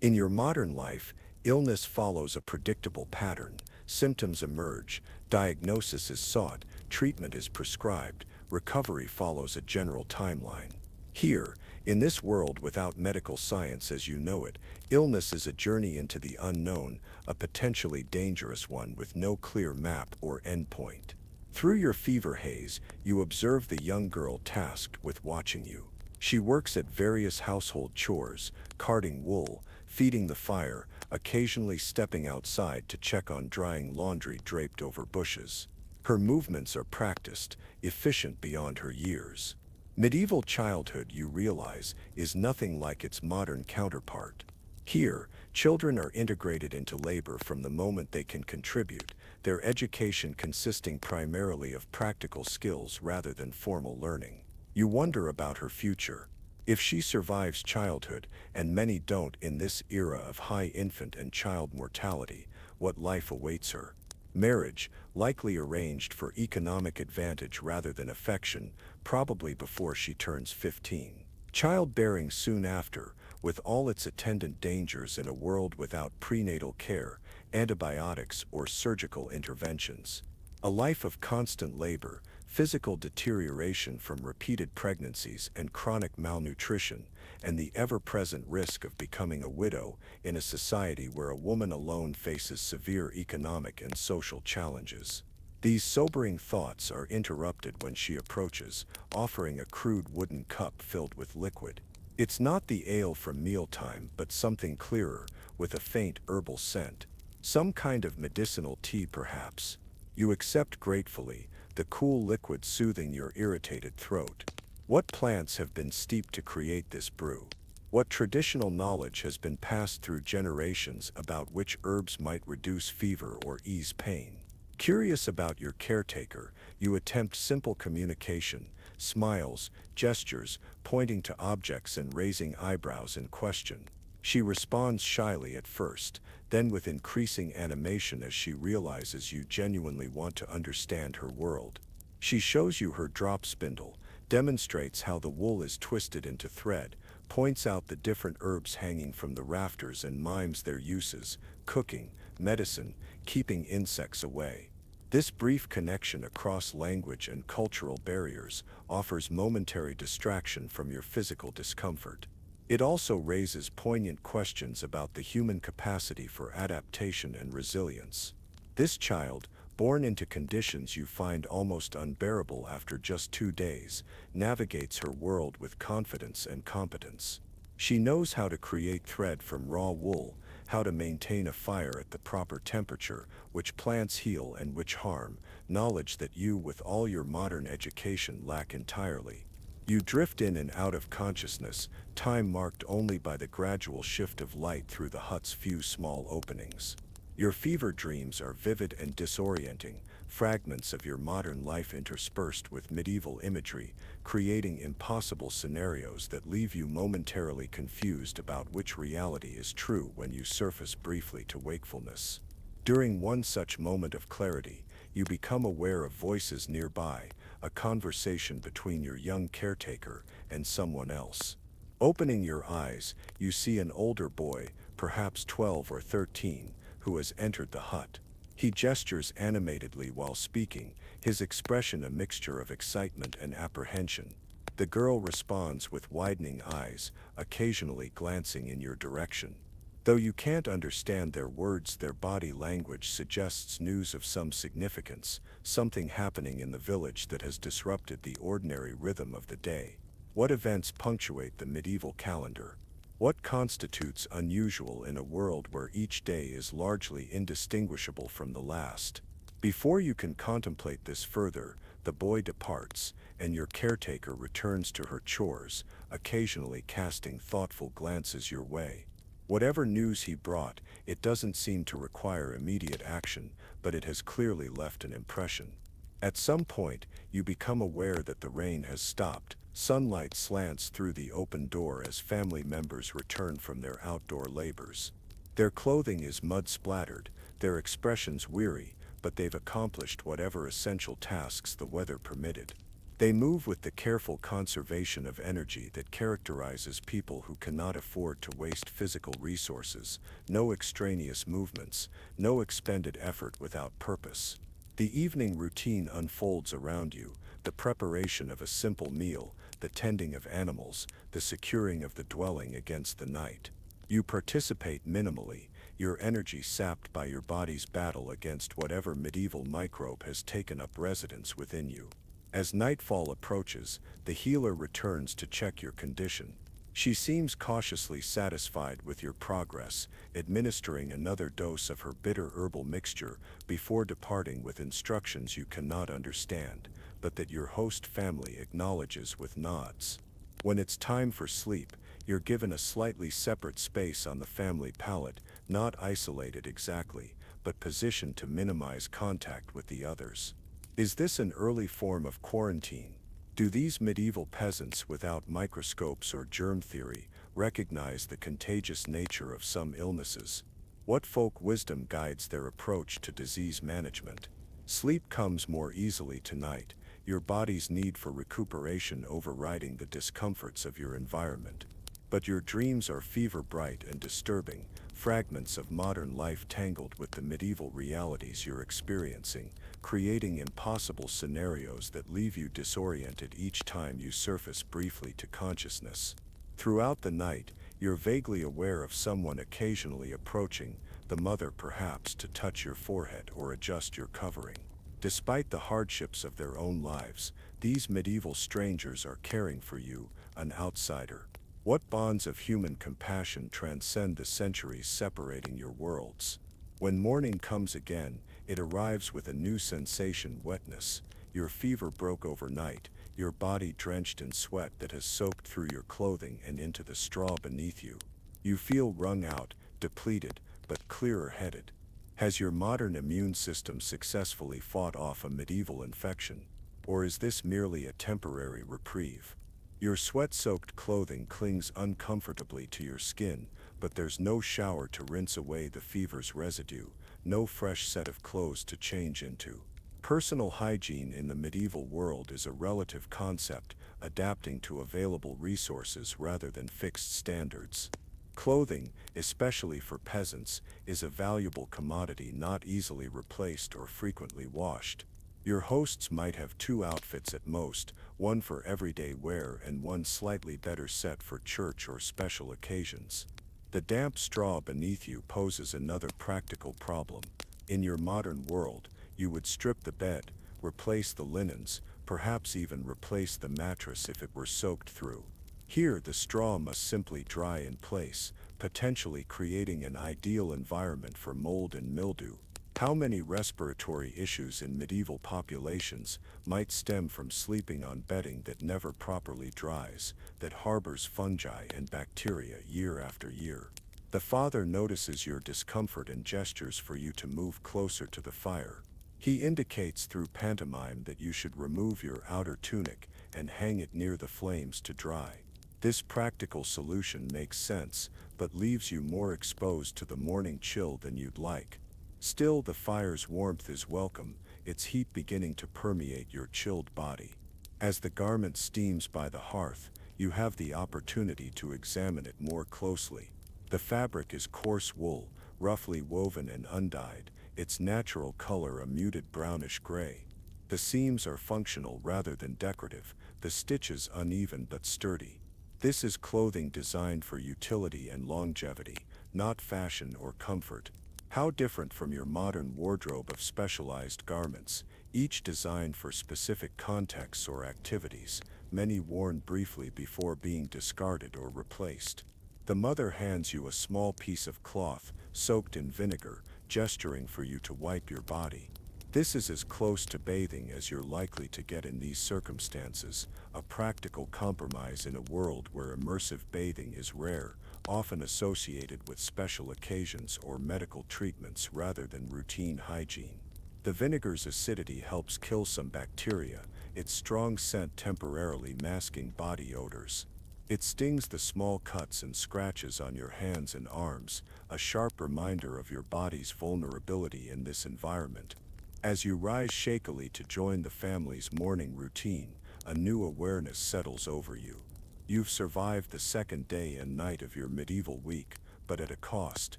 Speaker 1: In your modern life, illness follows a predictable pattern. Symptoms emerge, diagnosis is sought, treatment is prescribed, recovery follows a general timeline. Here, in this world without medical science as you know it, illness is a journey into the unknown, a potentially dangerous one with no clear map or endpoint. Through your fever haze, you observe the young girl tasked with watching you. She works at various household chores, carding wool, feeding the fire, occasionally stepping outside to check on drying laundry draped over bushes. Her movements are practiced, efficient beyond her years. Medieval childhood, you realize, is nothing like its modern counterpart. Here, children are integrated into labor from the moment they can contribute, their education consisting primarily of practical skills rather than formal learning. You wonder about her future. If she survives childhood, and many don't in this era of high infant and child mortality, what life awaits her? Marriage, likely arranged for economic advantage rather than affection, probably before she turns 15. Childbearing soon after, with all its attendant dangers in a world without prenatal care, antibiotics, or surgical interventions. A life of constant labor, physical deterioration from repeated pregnancies and chronic malnutrition, and the ever-present risk of becoming a widow in a society where a woman alone faces severe economic and social challenges. These sobering thoughts are interrupted when she approaches, offering a crude wooden cup filled with liquid. It's not the ale from mealtime, but something clearer, with a faint herbal scent. Some kind of medicinal tea, perhaps. You accept gratefully, the cool liquid soothing your irritated throat. What plants have been steeped to create this brew? What traditional knowledge has been passed through generations about which herbs might reduce fever or ease pain? Curious about your caretaker, you attempt simple communication, smiles, gestures, pointing to objects and raising eyebrows in question. She responds shyly at first, then with increasing animation as she realizes you genuinely want to understand her world. She shows you her drop spindle, demonstrates how the wool is twisted into thread, points out the different herbs hanging from the rafters and mimes their uses, cooking, medicine, keeping insects away. This brief connection across language and cultural barriers offers momentary distraction from your physical discomfort. It also raises poignant questions about the human capacity for adaptation and resilience. This child, born into conditions you find almost unbearable after just 2 days, navigates her world with confidence and competence. She knows how to create thread from raw wool, how to maintain a fire at the proper temperature, which plants heal and which harm, knowledge that you, with all your modern education, lack entirely. You drift in and out of consciousness, time marked only by the gradual shift of light through the hut's few small openings. Your fever dreams are vivid and disorienting, fragments of your modern life interspersed with medieval imagery, creating impossible scenarios that leave you momentarily confused about which reality is true when you surface briefly to wakefulness. During one such moment of clarity, you become aware of voices nearby, a conversation between your young caretaker and someone else. Opening your eyes, you see an older boy, perhaps 12 or 13, who has entered the hut. He gestures animatedly while speaking, his expression a mixture of excitement and apprehension. The girl responds with widening eyes, occasionally glancing in your direction. Though you can't understand their words, their body language suggests news of some significance, something happening in the village that has disrupted the ordinary rhythm of the day. What events punctuate the medieval calendar? What constitutes unusual in a world where each day is largely indistinguishable from the last? Before you can contemplate this further, the boy departs, and your caretaker returns to her chores, occasionally casting thoughtful glances your way. Whatever news he brought, it doesn't seem to require immediate action, but it has clearly left an impression. At some point, you become aware that the rain has stopped. Sunlight slants through the open door as family members return from their outdoor labors. Their clothing is mud-splattered, their expressions weary, but they've accomplished whatever essential tasks the weather permitted. They move with the careful conservation of energy that characterizes people who cannot afford to waste physical resources, no extraneous movements, no expended effort without purpose. The evening routine unfolds around you, the preparation of a simple meal, the tending of animals, the securing of the dwelling against the night. You participate minimally, your energy sapped by your body's battle against whatever medieval microbe has taken up residence within you. As nightfall approaches, the healer returns to check your condition. She seems cautiously satisfied with your progress, administering another dose of her bitter herbal mixture before departing with instructions you cannot understand, but that your host family acknowledges with nods. When it's time for sleep, you're given a slightly separate space on the family pallet, not isolated exactly, but positioned to minimize contact with the others. Is this an early form of quarantine? Do these medieval peasants without microscopes or germ theory recognize the contagious nature of some illnesses? What folk wisdom guides their approach to disease management? Sleep comes more easily tonight, your body's need for recuperation overriding the discomforts of your environment. But your dreams are fever-bright and disturbing, fragments of modern life tangled with the medieval realities you're experiencing, creating impossible scenarios that leave you disoriented each time you surface briefly to consciousness. Throughout the night, you're vaguely aware of someone occasionally approaching, the mother perhaps to touch your forehead or adjust your covering. Despite the hardships of their own lives, these medieval strangers are caring for you, an outsider. What bonds of human compassion transcend the centuries separating your worlds? When morning comes again, it arrives with a new sensation: wetness. Your fever broke overnight, your body drenched in sweat that has soaked through your clothing and into the straw beneath you. You feel wrung out, depleted, but clearer-headed. Has your modern immune system successfully fought off a medieval infection? Or is this merely a temporary reprieve? Your sweat-soaked clothing clings uncomfortably to your skin, but there's no shower to rinse away the fever's residue, no fresh set of clothes to change into. Personal hygiene in the medieval world is a relative concept, adapting to available resources rather than fixed standards. Clothing, especially for peasants, is a valuable commodity not easily replaced or frequently washed. Your hosts might have two outfits at most, one for everyday wear and one slightly better set for church or special occasions. The damp straw beneath you poses another practical problem. In your modern world, you would strip the bed, replace the linens, perhaps even replace the mattress if it were soaked through. Here, the straw must simply dry in place, potentially creating an ideal environment for mold and mildew. How many respiratory issues in medieval populations might stem from sleeping on bedding that never properly dries, that harbors fungi and bacteria year after year? The father notices your discomfort and gestures for you to move closer to the fire. He indicates through pantomime that you should remove your outer tunic and hang it near the flames to dry. This practical solution makes sense, but leaves you more exposed to the morning chill than you'd like. Still, the fire's warmth is welcome, its heat beginning to permeate your chilled body. As the garment steams by the hearth, you have the opportunity to examine it more closely. The fabric is coarse wool, roughly woven and undyed, its natural color a muted brownish gray. The seams are functional rather than decorative, the stitches uneven but sturdy. This is clothing designed for utility and longevity, not fashion or comfort. How different from your modern wardrobe of specialized garments, each designed for specific contexts or activities, many worn briefly before being discarded or replaced. The mother hands you a small piece of cloth, soaked in vinegar, gesturing for you to wipe your body. This is as close to bathing as you're likely to get in these circumstances, a practical compromise in a world where immersive bathing is rare, often associated with special occasions or medical treatments rather than routine hygiene. The vinegar's acidity helps kill some bacteria, its strong scent temporarily masking body odors. It stings the small cuts and scratches on your hands and arms, a sharp reminder of your body's vulnerability in this environment. As you rise shakily to join the family's morning routine, a new awareness settles over you. You've survived the second day and night of your medieval week, but at a cost.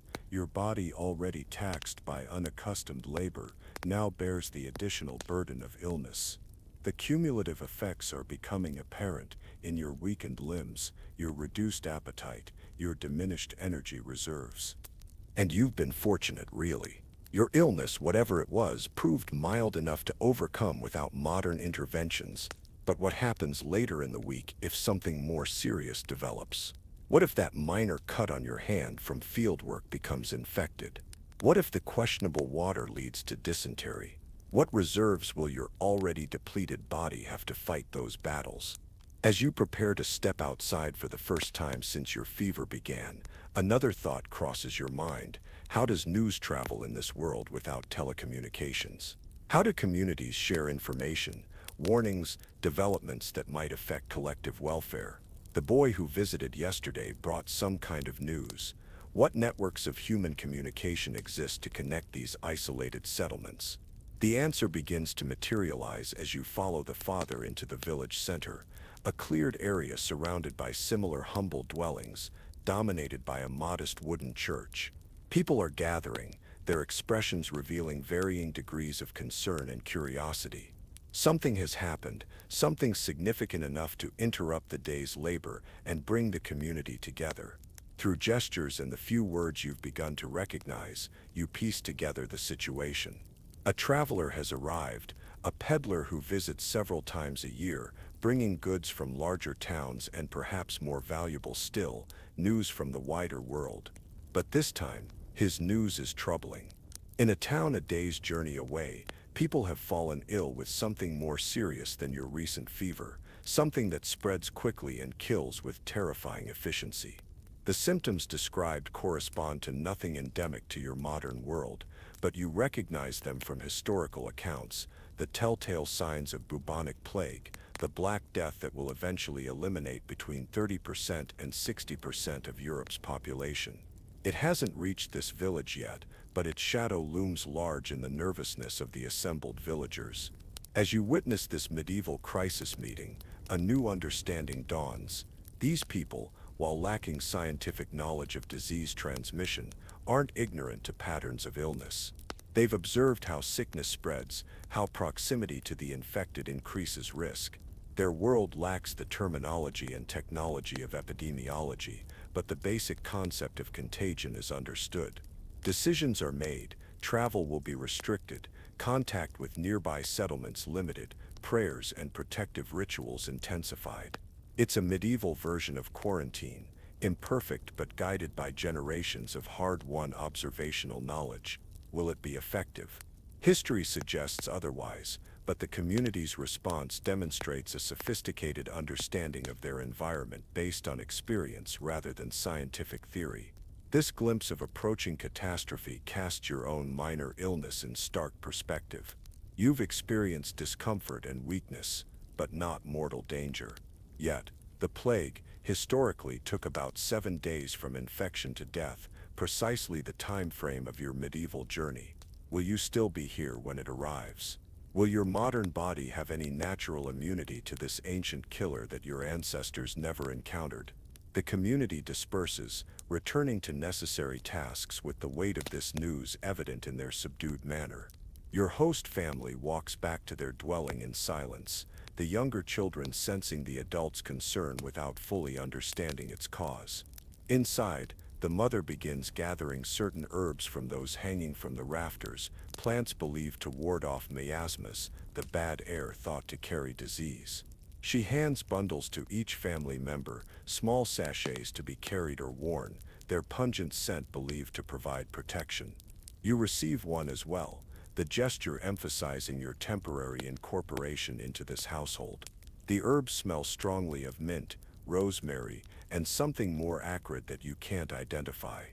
Speaker 1: Your body, already taxed by unaccustomed labor, now bears the additional burden of illness. The cumulative effects are becoming apparent in your weakened limbs, your reduced appetite, your diminished energy reserves. And you've been fortunate, really. Your illness, whatever it was, proved mild enough to overcome without modern interventions. But what happens later in the week if something more serious develops? What if that minor cut on your hand from fieldwork becomes infected? What if the questionable water leads to dysentery? What reserves will your already depleted body have to fight those battles? As you prepare to step outside for the first time since your fever began, another thought crosses your mind. How does news travel in this world without telecommunications? How do communities share information, warnings, developments that might affect collective welfare? The boy who visited yesterday brought some kind of news. What networks of human communication exist to connect these isolated settlements? The answer begins to materialize as you follow the father into the village center, a cleared area surrounded by similar humble dwellings, dominated by a modest wooden church. People are gathering, their expressions revealing varying degrees of concern and curiosity. Something has happened, something significant enough to interrupt the day's labor and bring the community together. Through gestures and the few words you've begun to recognize, you piece together the situation. A traveler has arrived, a peddler who visits several times a year, bringing goods from larger towns and perhaps more valuable still, news from the wider world. But this time, his news is troubling. In a town a day's journey away, people have fallen ill with something more serious than your recent fever, something that spreads quickly and kills with terrifying efficiency. The symptoms described correspond to nothing endemic to your modern world, but you recognize them from historical accounts, the telltale signs of bubonic plague, the Black Death that will eventually eliminate between 30% and 60% of Europe's population. It hasn't reached this village yet, but its shadow looms large in the nervousness of the assembled villagers. As you witness this medieval crisis meeting, a new understanding dawns. These people, while lacking scientific knowledge of disease transmission, aren't ignorant to patterns of illness. They've observed how sickness spreads, how proximity to the infected increases risk. Their world lacks the terminology and technology of epidemiology, but the basic concept of contagion is understood. Decisions are made, travel will be restricted, contact with nearby settlements limited, prayers and protective rituals intensified. It's a medieval version of quarantine, imperfect but guided by generations of hard-won observational knowledge. Will it be effective? History suggests otherwise, but the community's response demonstrates a sophisticated understanding of their environment based on experience rather than scientific theory. This glimpse of approaching catastrophe casts your own minor illness in stark perspective. You've experienced discomfort and weakness, but not mortal danger. Yet, the plague, historically, took about 7 days from infection to death, precisely the time frame of your medieval journey. Will you still be here when it arrives? Will your modern body have any natural immunity to this ancient killer that your ancestors never encountered? The community disperses, returning to necessary tasks with the weight of this news evident in their subdued manner. Your host family walks back to their dwelling in silence, the younger children sensing the adults' concern without fully understanding its cause. Inside, the mother begins gathering certain herbs from those hanging from the rafters, plants believed to ward off miasmas, the bad air thought to carry disease. She hands bundles to each family member, small sachets to be carried or worn, their pungent scent believed to provide protection. You receive one as well, the gesture emphasizing your temporary incorporation into this household. The herbs smell strongly of mint, rosemary, and something more acrid that you can't identify.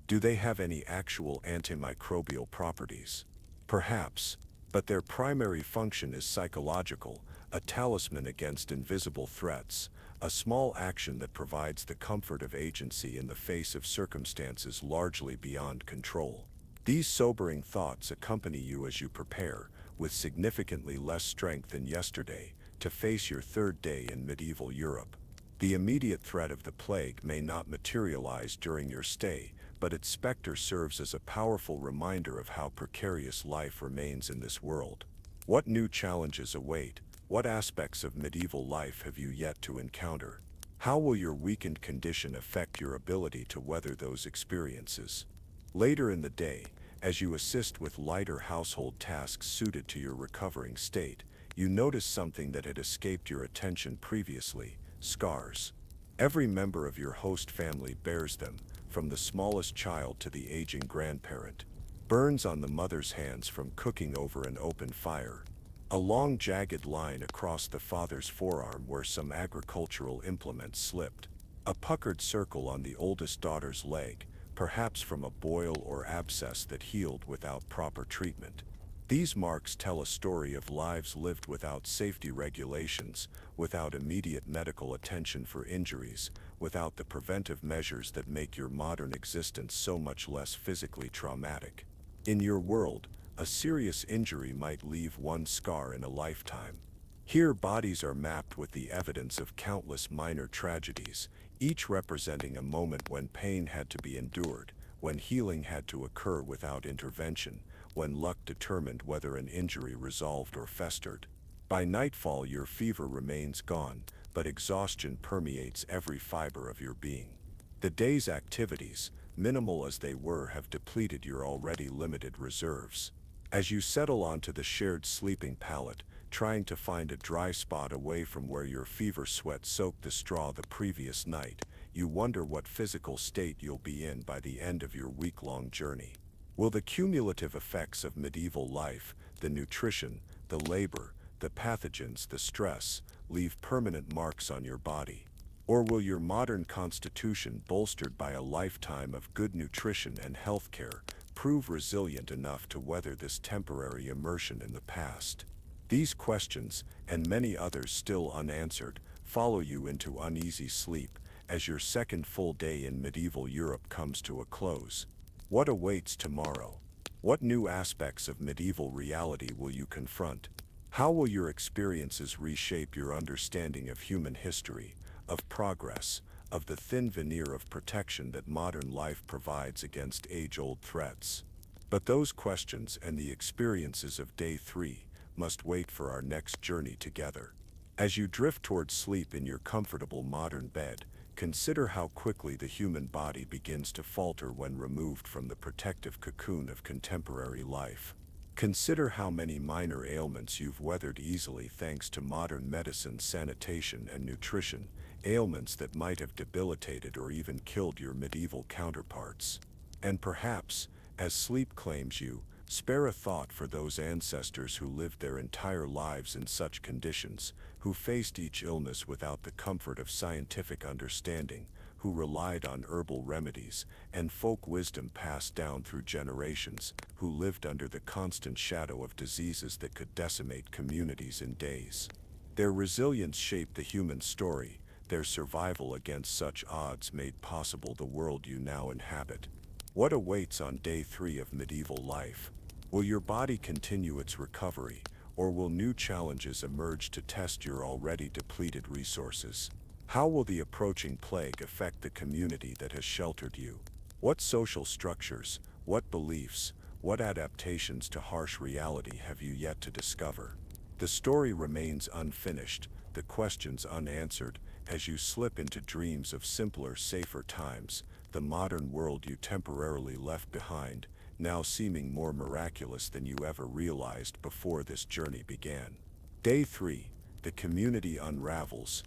Speaker 1: Do they have any actual antimicrobial properties? Perhaps, but their primary function is psychological, a talisman against invisible threats, a small action that provides the comfort of agency in the face of circumstances largely beyond control. These sobering thoughts accompany you as you prepare, with significantly less strength than yesterday, to face your third day in medieval Europe. The immediate threat of the plague may not materialize during your stay, but its specter serves as a powerful reminder of how precarious life remains in this world. What new challenges await? What aspects of medieval life have you yet to encounter? How will your weakened condition affect your ability to weather those experiences? Later in the day, as you assist with lighter household tasks suited to your recovering state, you notice something that had escaped your attention previously: scars. Every member of your host family bears them, from the smallest child to the aging grandparent. Burns on the mother's hands from cooking over an open fire. A long jagged line across the father's forearm where some agricultural implement slipped. A puckered circle on the oldest daughter's leg, perhaps from a boil or abscess that healed without proper treatment. These marks tell a story of lives lived without safety regulations, without immediate medical attention for injuries, without the preventive measures that make your modern existence so much less physically traumatic. In your world, a serious injury might leave one scar in a lifetime. Here, bodies are mapped with the evidence of countless minor tragedies, each representing a moment when pain had to be endured, when healing had to occur without intervention, when luck determined whether an injury resolved or festered. By nightfall, your fever remains gone, but exhaustion permeates every fiber of your being. The day's activities, minimal as they were, have depleted your already limited reserves. As you settle onto the shared sleeping pallet, trying to find a dry spot away from where your fever sweat soaked the straw the previous night, you wonder what physical state you'll be in by the end of your week-long journey. Will the cumulative effects of medieval life, the nutrition, the labor, the pathogens, the stress, leave permanent marks on your body? Or will your modern constitution, bolstered by a lifetime of good nutrition and healthcare, prove resilient enough to weather this temporary immersion in the past? These questions, and many others still unanswered, follow you into uneasy sleep as your second full day in medieval Europe comes to a close. What awaits tomorrow? What new aspects of medieval reality will you confront? How will your experiences reshape your understanding of human history, of progress, of the thin veneer of protection that modern life provides against age-old threats? But those questions and the experiences of Day 3 must wait for our next journey together. As you drift towards sleep in your comfortable modern bed, consider how quickly the human body begins to falter when removed from the protective cocoon of contemporary life. Consider how many minor ailments you've weathered easily thanks to modern medicine, sanitation, and nutrition, ailments that might have debilitated or even killed your medieval counterparts. And perhaps, as sleep claims you, spare a thought for those ancestors who lived their entire lives in such conditions, who faced each illness without the comfort of scientific understanding, who relied on herbal remedies and folk wisdom passed down through generations, who lived under the constant shadow of diseases that could decimate communities in days. Their resilience shaped the human story, their survival against such odds made possible the world you now inhabit. What awaits on Day 3 of medieval life? Will your body continue its recovery, or will new challenges emerge to test your already depleted resources? How will the approaching plague affect the community that has sheltered you? What social structures, what beliefs, what adaptations to harsh reality have you yet to discover? The story remains unfinished, the questions unanswered, as you slip into dreams of simpler, safer times, the modern world you temporarily left behind, now seeming more miraculous than you ever realized before this journey began. Day 3. The community unravels.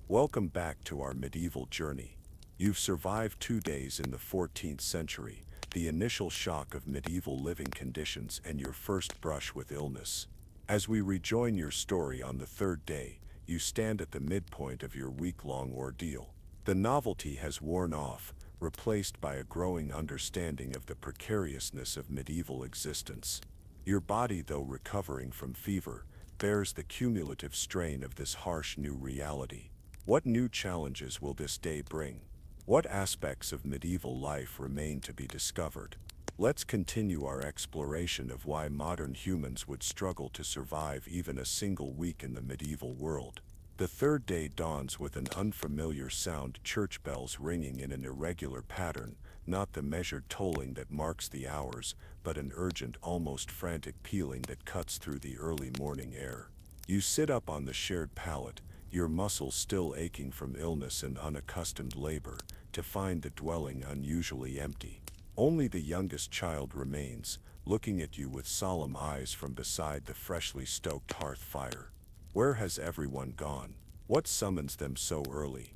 Speaker 1: Welcome back to our medieval journey. You've survived 2 days in the 14th century, the initial shock of medieval living conditions and your first brush with illness. As we rejoin your story on the 3rd day, you stand at the midpoint of your week-long ordeal. The novelty has worn off, replaced by a growing understanding of the precariousness of medieval existence. Your body, though recovering from fever, bears the cumulative strain of this harsh new reality. What new challenges will this day bring? What aspects of medieval life remain to be discovered? Let's continue our exploration of why modern humans would struggle to survive even a single week in the medieval world. The 3rd day dawns with an unfamiliar sound, church bells ringing in an irregular pattern, not the measured tolling that marks the hours, but an urgent, almost frantic pealing that cuts through the early morning air. You sit up on the shared pallet, your muscles still aching from illness and unaccustomed labor, to find the dwelling unusually empty. Only the youngest child remains, looking at you with solemn eyes from beside the freshly stoked hearth fire. Where has everyone gone? What summons them so early?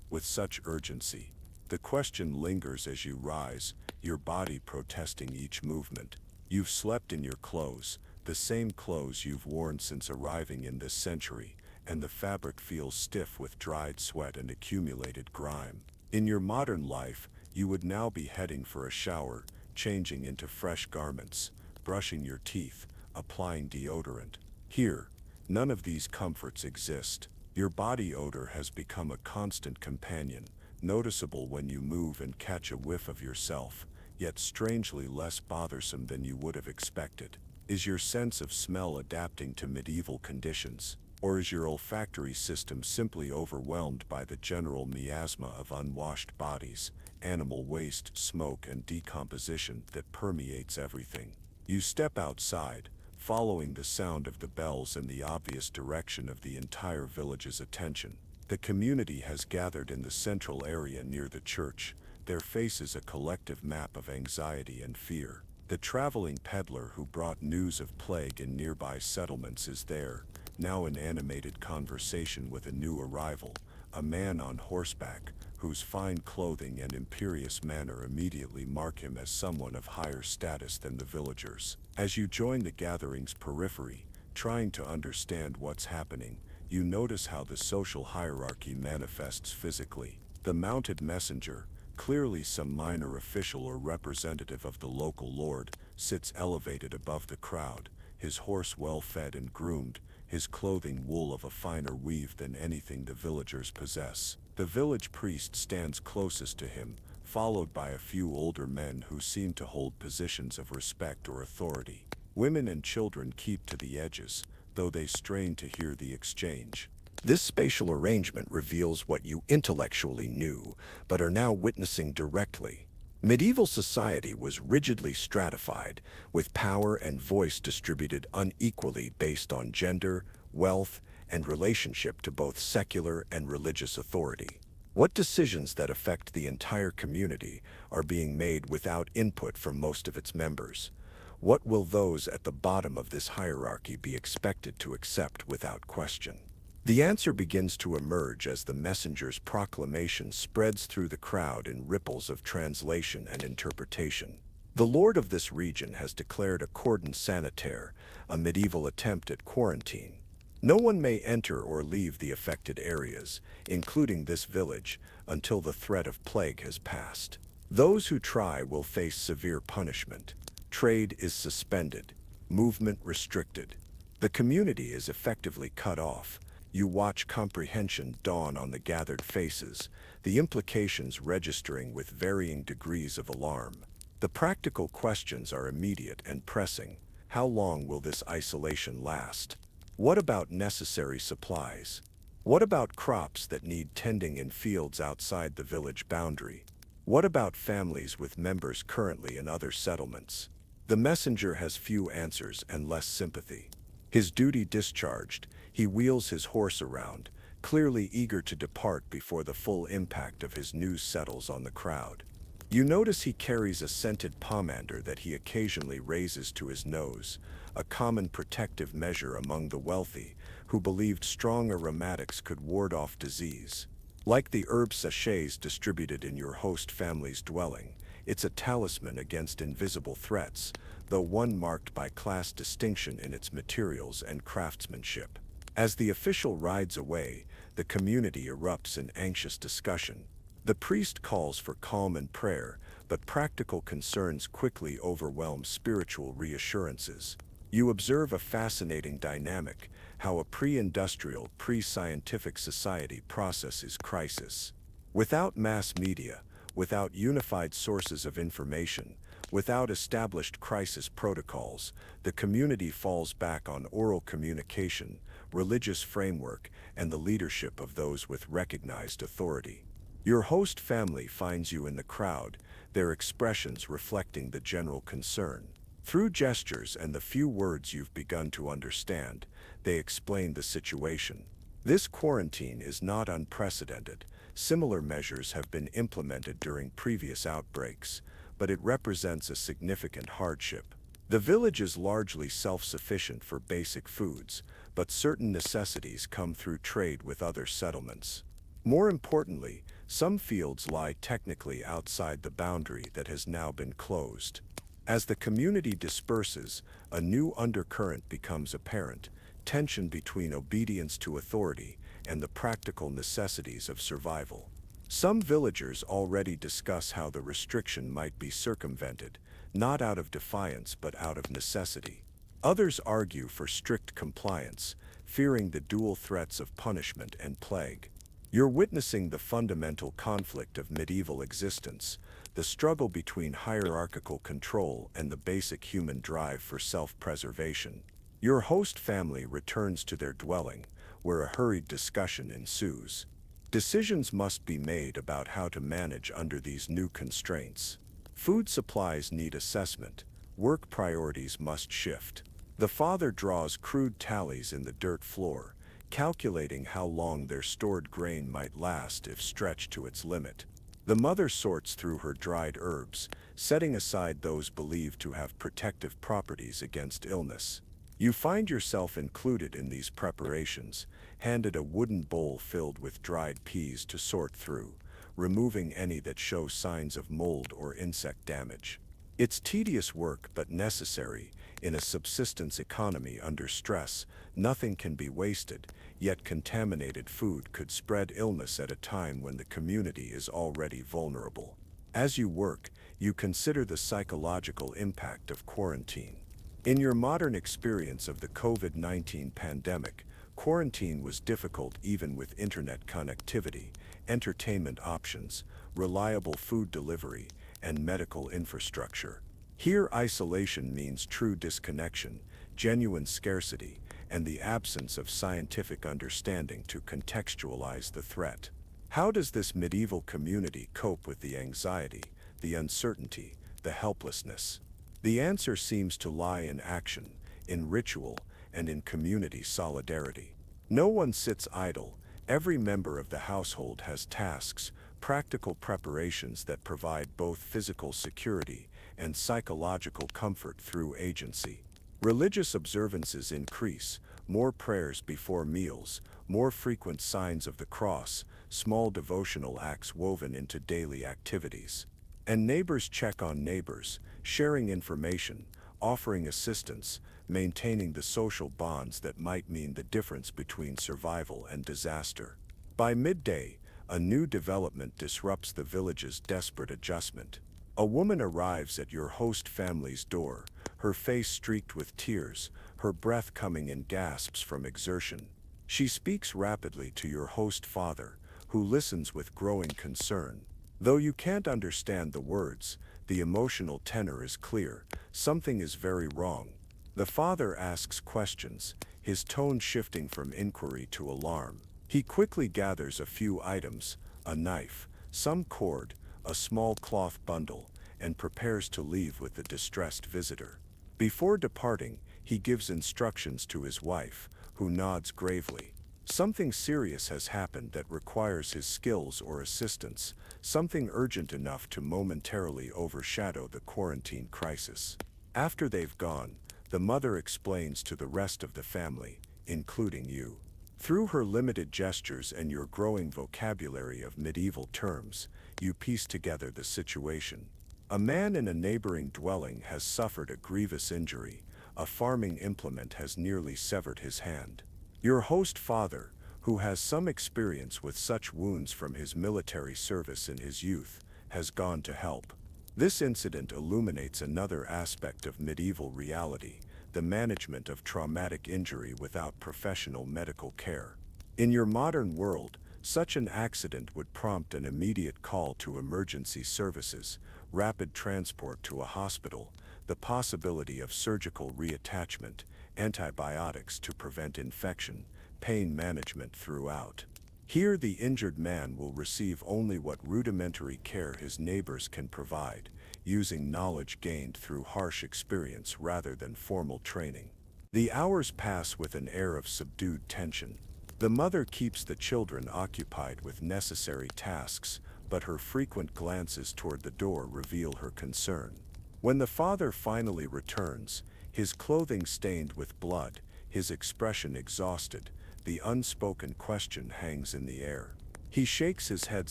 Speaker 1: With such urgency? The question lingers as you rise, your body protesting each movement. You've slept in your clothes, the same clothes you've worn since arriving in this century, and the fabric feels stiff with dried sweat and accumulated grime. In your modern life, you would now be heading for a shower, changing into fresh garments, brushing your teeth, applying deodorant. Here, none of these comforts exist. Your body odor has become a constant companion, noticeable when you move and catch a whiff of yourself, yet strangely less bothersome than you would have expected. Is your sense of smell adapting to medieval conditions? Or is your olfactory system simply overwhelmed by the general miasma of unwashed bodies, animal waste, smoke, and decomposition that permeates everything? You step outside, following the sound of the bells in the obvious direction of the entire village's attention. The community has gathered in the central area near the church, their faces a collective map of anxiety and fear. The traveling peddler who brought news of plague in nearby settlements is there, now in animated conversation with a new arrival, a man on horseback, whose fine clothing and imperious manner immediately mark him as someone of higher status than the villagers. As you join the gathering's periphery, trying to understand what's happening, you notice how the social hierarchy manifests physically. The mounted messenger, clearly some minor official or representative of the local lord, sits elevated above the crowd, his horse well fed and groomed, his clothing wool of a finer weave than anything the villagers possess. The village priest stands closest to him, followed by a few older men who seem to hold positions of respect or authority. Women and children keep to the edges, though they strain to hear the exchange. This spatial arrangement reveals what you intellectually knew, but are now witnessing directly. Medieval society was rigidly stratified, with power and voice distributed unequally based on gender, wealth, and relationship to both secular and religious authority. What decisions that affect the entire community are being made without input from most of its members? What will those at the bottom of this hierarchy be expected to accept without question? The answer begins to emerge as the messenger's proclamation spreads through the crowd in ripples of translation and interpretation. The lord of this region has declared a cordon sanitaire, a medieval attempt at quarantine. No one may enter or leave the affected areas, including this village, until the threat of plague has passed. Those who try will face severe punishment. Trade is suspended, movement restricted. The community is effectively cut off. You watch comprehension dawn on the gathered faces, the implications registering with varying degrees of alarm. The practical questions are immediate and pressing. How long will this isolation last? What about necessary supplies? What about crops that need tending in fields outside the village boundary? What about families with members currently in other settlements? The messenger has few answers and less sympathy. His duty discharged, he wheels his horse around, clearly eager to depart before the full impact of his news settles on the crowd. You notice he carries a scented pomander that he occasionally raises to his nose, a common protective measure among the wealthy, who believed strong aromatics could ward off disease. Like the herb sachets distributed in your host family's dwelling, it's a talisman against invisible threats, though one marked by class distinction in its materials and craftsmanship. As the official rides away, the community erupts in anxious discussion. The priest calls for calm and prayer, but practical concerns quickly overwhelm spiritual reassurances. You observe a fascinating dynamic, how a pre-industrial, pre-scientific society processes crisis. Without mass media, without unified sources of information, without established crisis protocols, the community falls back on oral communication, religious framework, and the leadership of those with recognized authority. Your host family finds you in the crowd, their expressions reflecting the general concern. Through gestures and the few words you've begun to understand, they explain the situation. This quarantine is not unprecedented. Similar measures have been implemented during previous outbreaks, but it represents a significant hardship. The village is largely self-sufficient for basic foods, but certain necessities come through trade with other settlements. More importantly, some fields lie technically outside the boundary that has now been closed. As the community disperses, a new undercurrent becomes apparent, tension between obedience to authority and the practical necessities of survival. Some villagers already discuss how the restriction might be circumvented, not out of defiance but out of necessity. Others argue for strict compliance, fearing the dual threats of punishment and plague. You're witnessing the fundamental conflict of medieval existence, the struggle between hierarchical control and the basic human drive for self-preservation. Your host family returns to their dwelling, where a hurried discussion ensues. Decisions must be made about how to manage under these new constraints. Food supplies need assessment. Work priorities must shift. The father draws crude tallies in the dirt floor, calculating how long their stored grain might last if stretched to its limit. The mother sorts through her dried herbs, setting aside those believed to have protective properties against illness. You find yourself included in these preparations, handed a wooden bowl filled with dried peas to sort through, removing any that show signs of mold or insect damage. It's tedious work but necessary. In a subsistence economy under stress, nothing can be wasted, yet contaminated food could spread illness at a time when the community is already vulnerable. As you work, you consider the psychological impact of quarantine. In your modern experience of the COVID-19 pandemic, quarantine was difficult even with internet connectivity, entertainment options, reliable food delivery, and medical infrastructure. Here, isolation means true disconnection, genuine scarcity, and the absence of scientific understanding to contextualize the threat. How does this medieval community cope with the anxiety, the uncertainty, the helplessness? The answer seems to lie in action, in ritual, and in community solidarity. No one sits idle. Every member of the household has tasks, practical preparations that provide both physical security and psychological comfort through agency. Religious observances increase, more prayers before meals, more frequent signs of the cross, small devotional acts woven into daily activities. And neighbors check on neighbors, sharing information, offering assistance, maintaining the social bonds that might mean the difference between survival and disaster. By midday, a new development disrupts the village's desperate adjustment. A woman arrives at your host family's door, her face streaked with tears, her breath coming in gasps from exertion. She speaks rapidly to your host father, who listens with growing concern. Though you can't understand the words, the emotional tenor is clear. Something is very wrong. The father asks questions, his tone shifting from inquiry to alarm. He quickly gathers a few items, a knife, some cord, a small cloth bundle, and prepares to leave with the distressed visitor. Before departing, he gives instructions to his wife, who nods gravely. Something serious has happened that requires his skills or assistance, something urgent enough to momentarily overshadow the quarantine crisis. After they've gone, the mother explains to the rest of the family, including you. Through her limited gestures and your growing vocabulary of medieval terms, you piece together the situation. A man in a neighboring dwelling has suffered a grievous injury. A farming implement has nearly severed his hand. Your host father, who has some experience with such wounds from his military service in his youth, has gone to help. This incident illuminates another aspect of medieval reality, the management of traumatic injury without professional medical care. In your modern world, such an accident would prompt an immediate call to emergency services, rapid transport to a hospital, the possibility of surgical reattachment, antibiotics to prevent infection, pain management throughout. Here the injured man will receive only what rudimentary care his neighbors can provide, using knowledge gained through harsh experience rather than formal training. The hours pass with an air of subdued tension. The mother keeps the children occupied with necessary tasks, but her frequent glances toward the door reveal her concern. When the father finally returns, his clothing stained with blood, his expression exhausted, the unspoken question hangs in the air. He shakes his head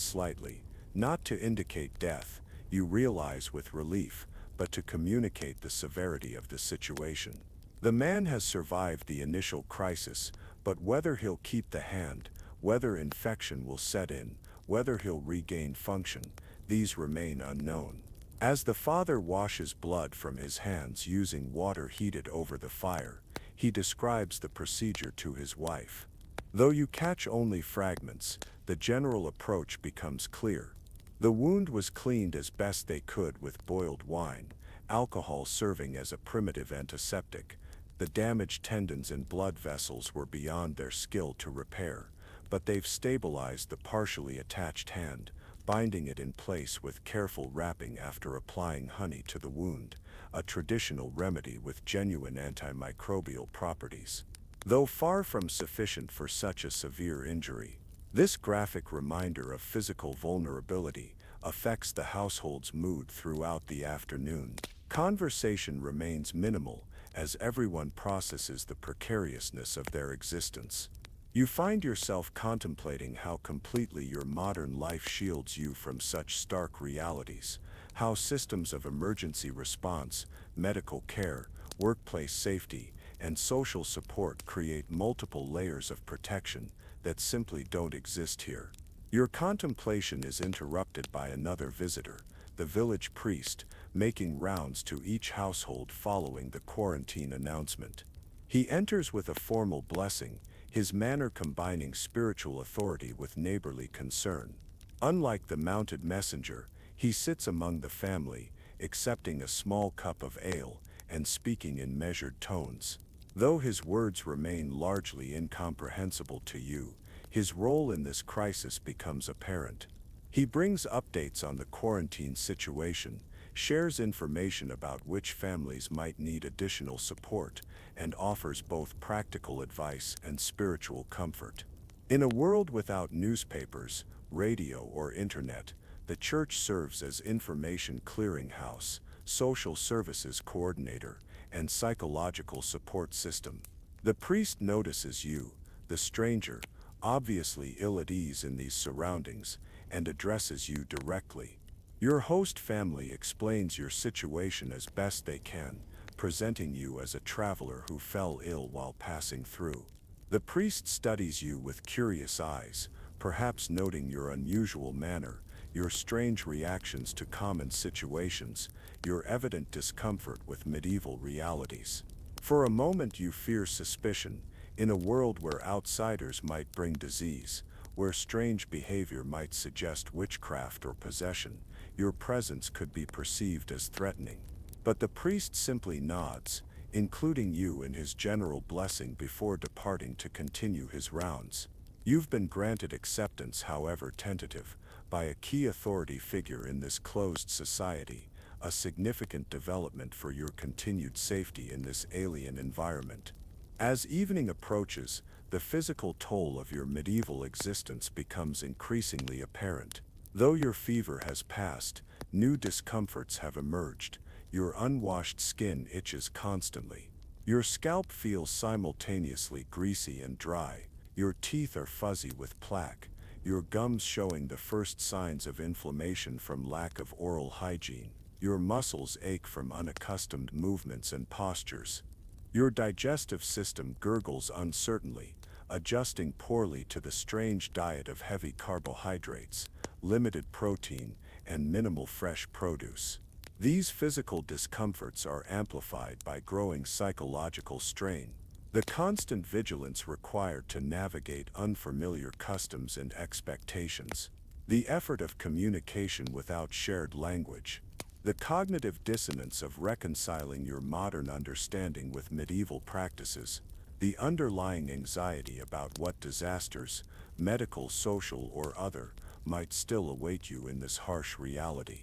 Speaker 1: slightly, not to indicate death, you realize with relief, but to communicate the severity of the situation. The man has survived the initial crisis, but whether he'll keep the hand, whether infection will set in, whether he'll regain function, these remain unknown. As the father washes blood from his hands using water heated over the fire, he describes the procedure to his wife. Though you catch only fragments, the general approach becomes clear. The wound was cleaned as best they could with boiled wine, alcohol serving as a primitive antiseptic. The damaged tendons and blood vessels were beyond their skill to repair, but they've stabilized the partially attached hand, binding it in place with careful wrapping after applying honey to the wound, a traditional remedy with genuine antimicrobial properties. Though far from sufficient for such a severe injury, this graphic reminder of physical vulnerability affects the household's mood throughout the afternoon. Conversation remains minimal as everyone processes the precariousness of their existence. You find yourself contemplating how completely your modern life shields you from such stark realities, how systems of emergency response, medical care, workplace safety, and social support create multiple layers of protection that simply don't exist here. Your contemplation is interrupted by another visitor, the village priest, making rounds to each household following the quarantine announcement. He enters with a formal blessing, his manner combining spiritual authority with neighborly concern. Unlike the mounted messenger, he sits among the family, accepting a small cup of ale and speaking in measured tones. Though his words remain largely incomprehensible to you, his role in this crisis becomes apparent. He brings updates on the quarantine situation, shares information about which families might need additional support, and offers both practical advice and spiritual comfort. In a world without newspapers, radio, or internet, the church serves as information clearinghouse, social services coordinator, and psychological support system. The priest notices you, the stranger, obviously ill at ease in these surroundings, and addresses you directly. Your host family explains your situation as best they can, presenting you as a traveler who fell ill while passing through. The priest studies you with curious eyes, perhaps noting your unusual manner, your strange reactions to common situations, your evident discomfort with medieval realities. For a moment you fear suspicion, in a world where outsiders might bring disease, where strange behavior might suggest witchcraft or possession, your presence could be perceived as threatening. But the priest simply nods, including you in his general blessing before departing to continue his rounds. You've been granted acceptance, however tentative, by a key authority figure in this closed society, a significant development for your continued safety in this alien environment. As evening approaches, the physical toll of your medieval existence becomes increasingly apparent. Though your fever has passed, new discomforts have emerged. Your unwashed skin itches constantly. Your scalp feels simultaneously greasy and dry. Your teeth are fuzzy with plaque, your gums showing the first signs of inflammation from lack of oral hygiene. Your muscles ache from unaccustomed movements and postures. Your digestive system gurgles uncertainly, adjusting poorly to the strange diet of heavy carbohydrates, limited protein, and minimal fresh produce. These physical discomforts are amplified by growing psychological strain. The constant vigilance required to navigate unfamiliar customs and expectations. The effort of communication without shared language. The cognitive dissonance of reconciling your modern understanding with medieval practices. The underlying anxiety about what disasters, medical, social, or other, might still await you in this harsh reality.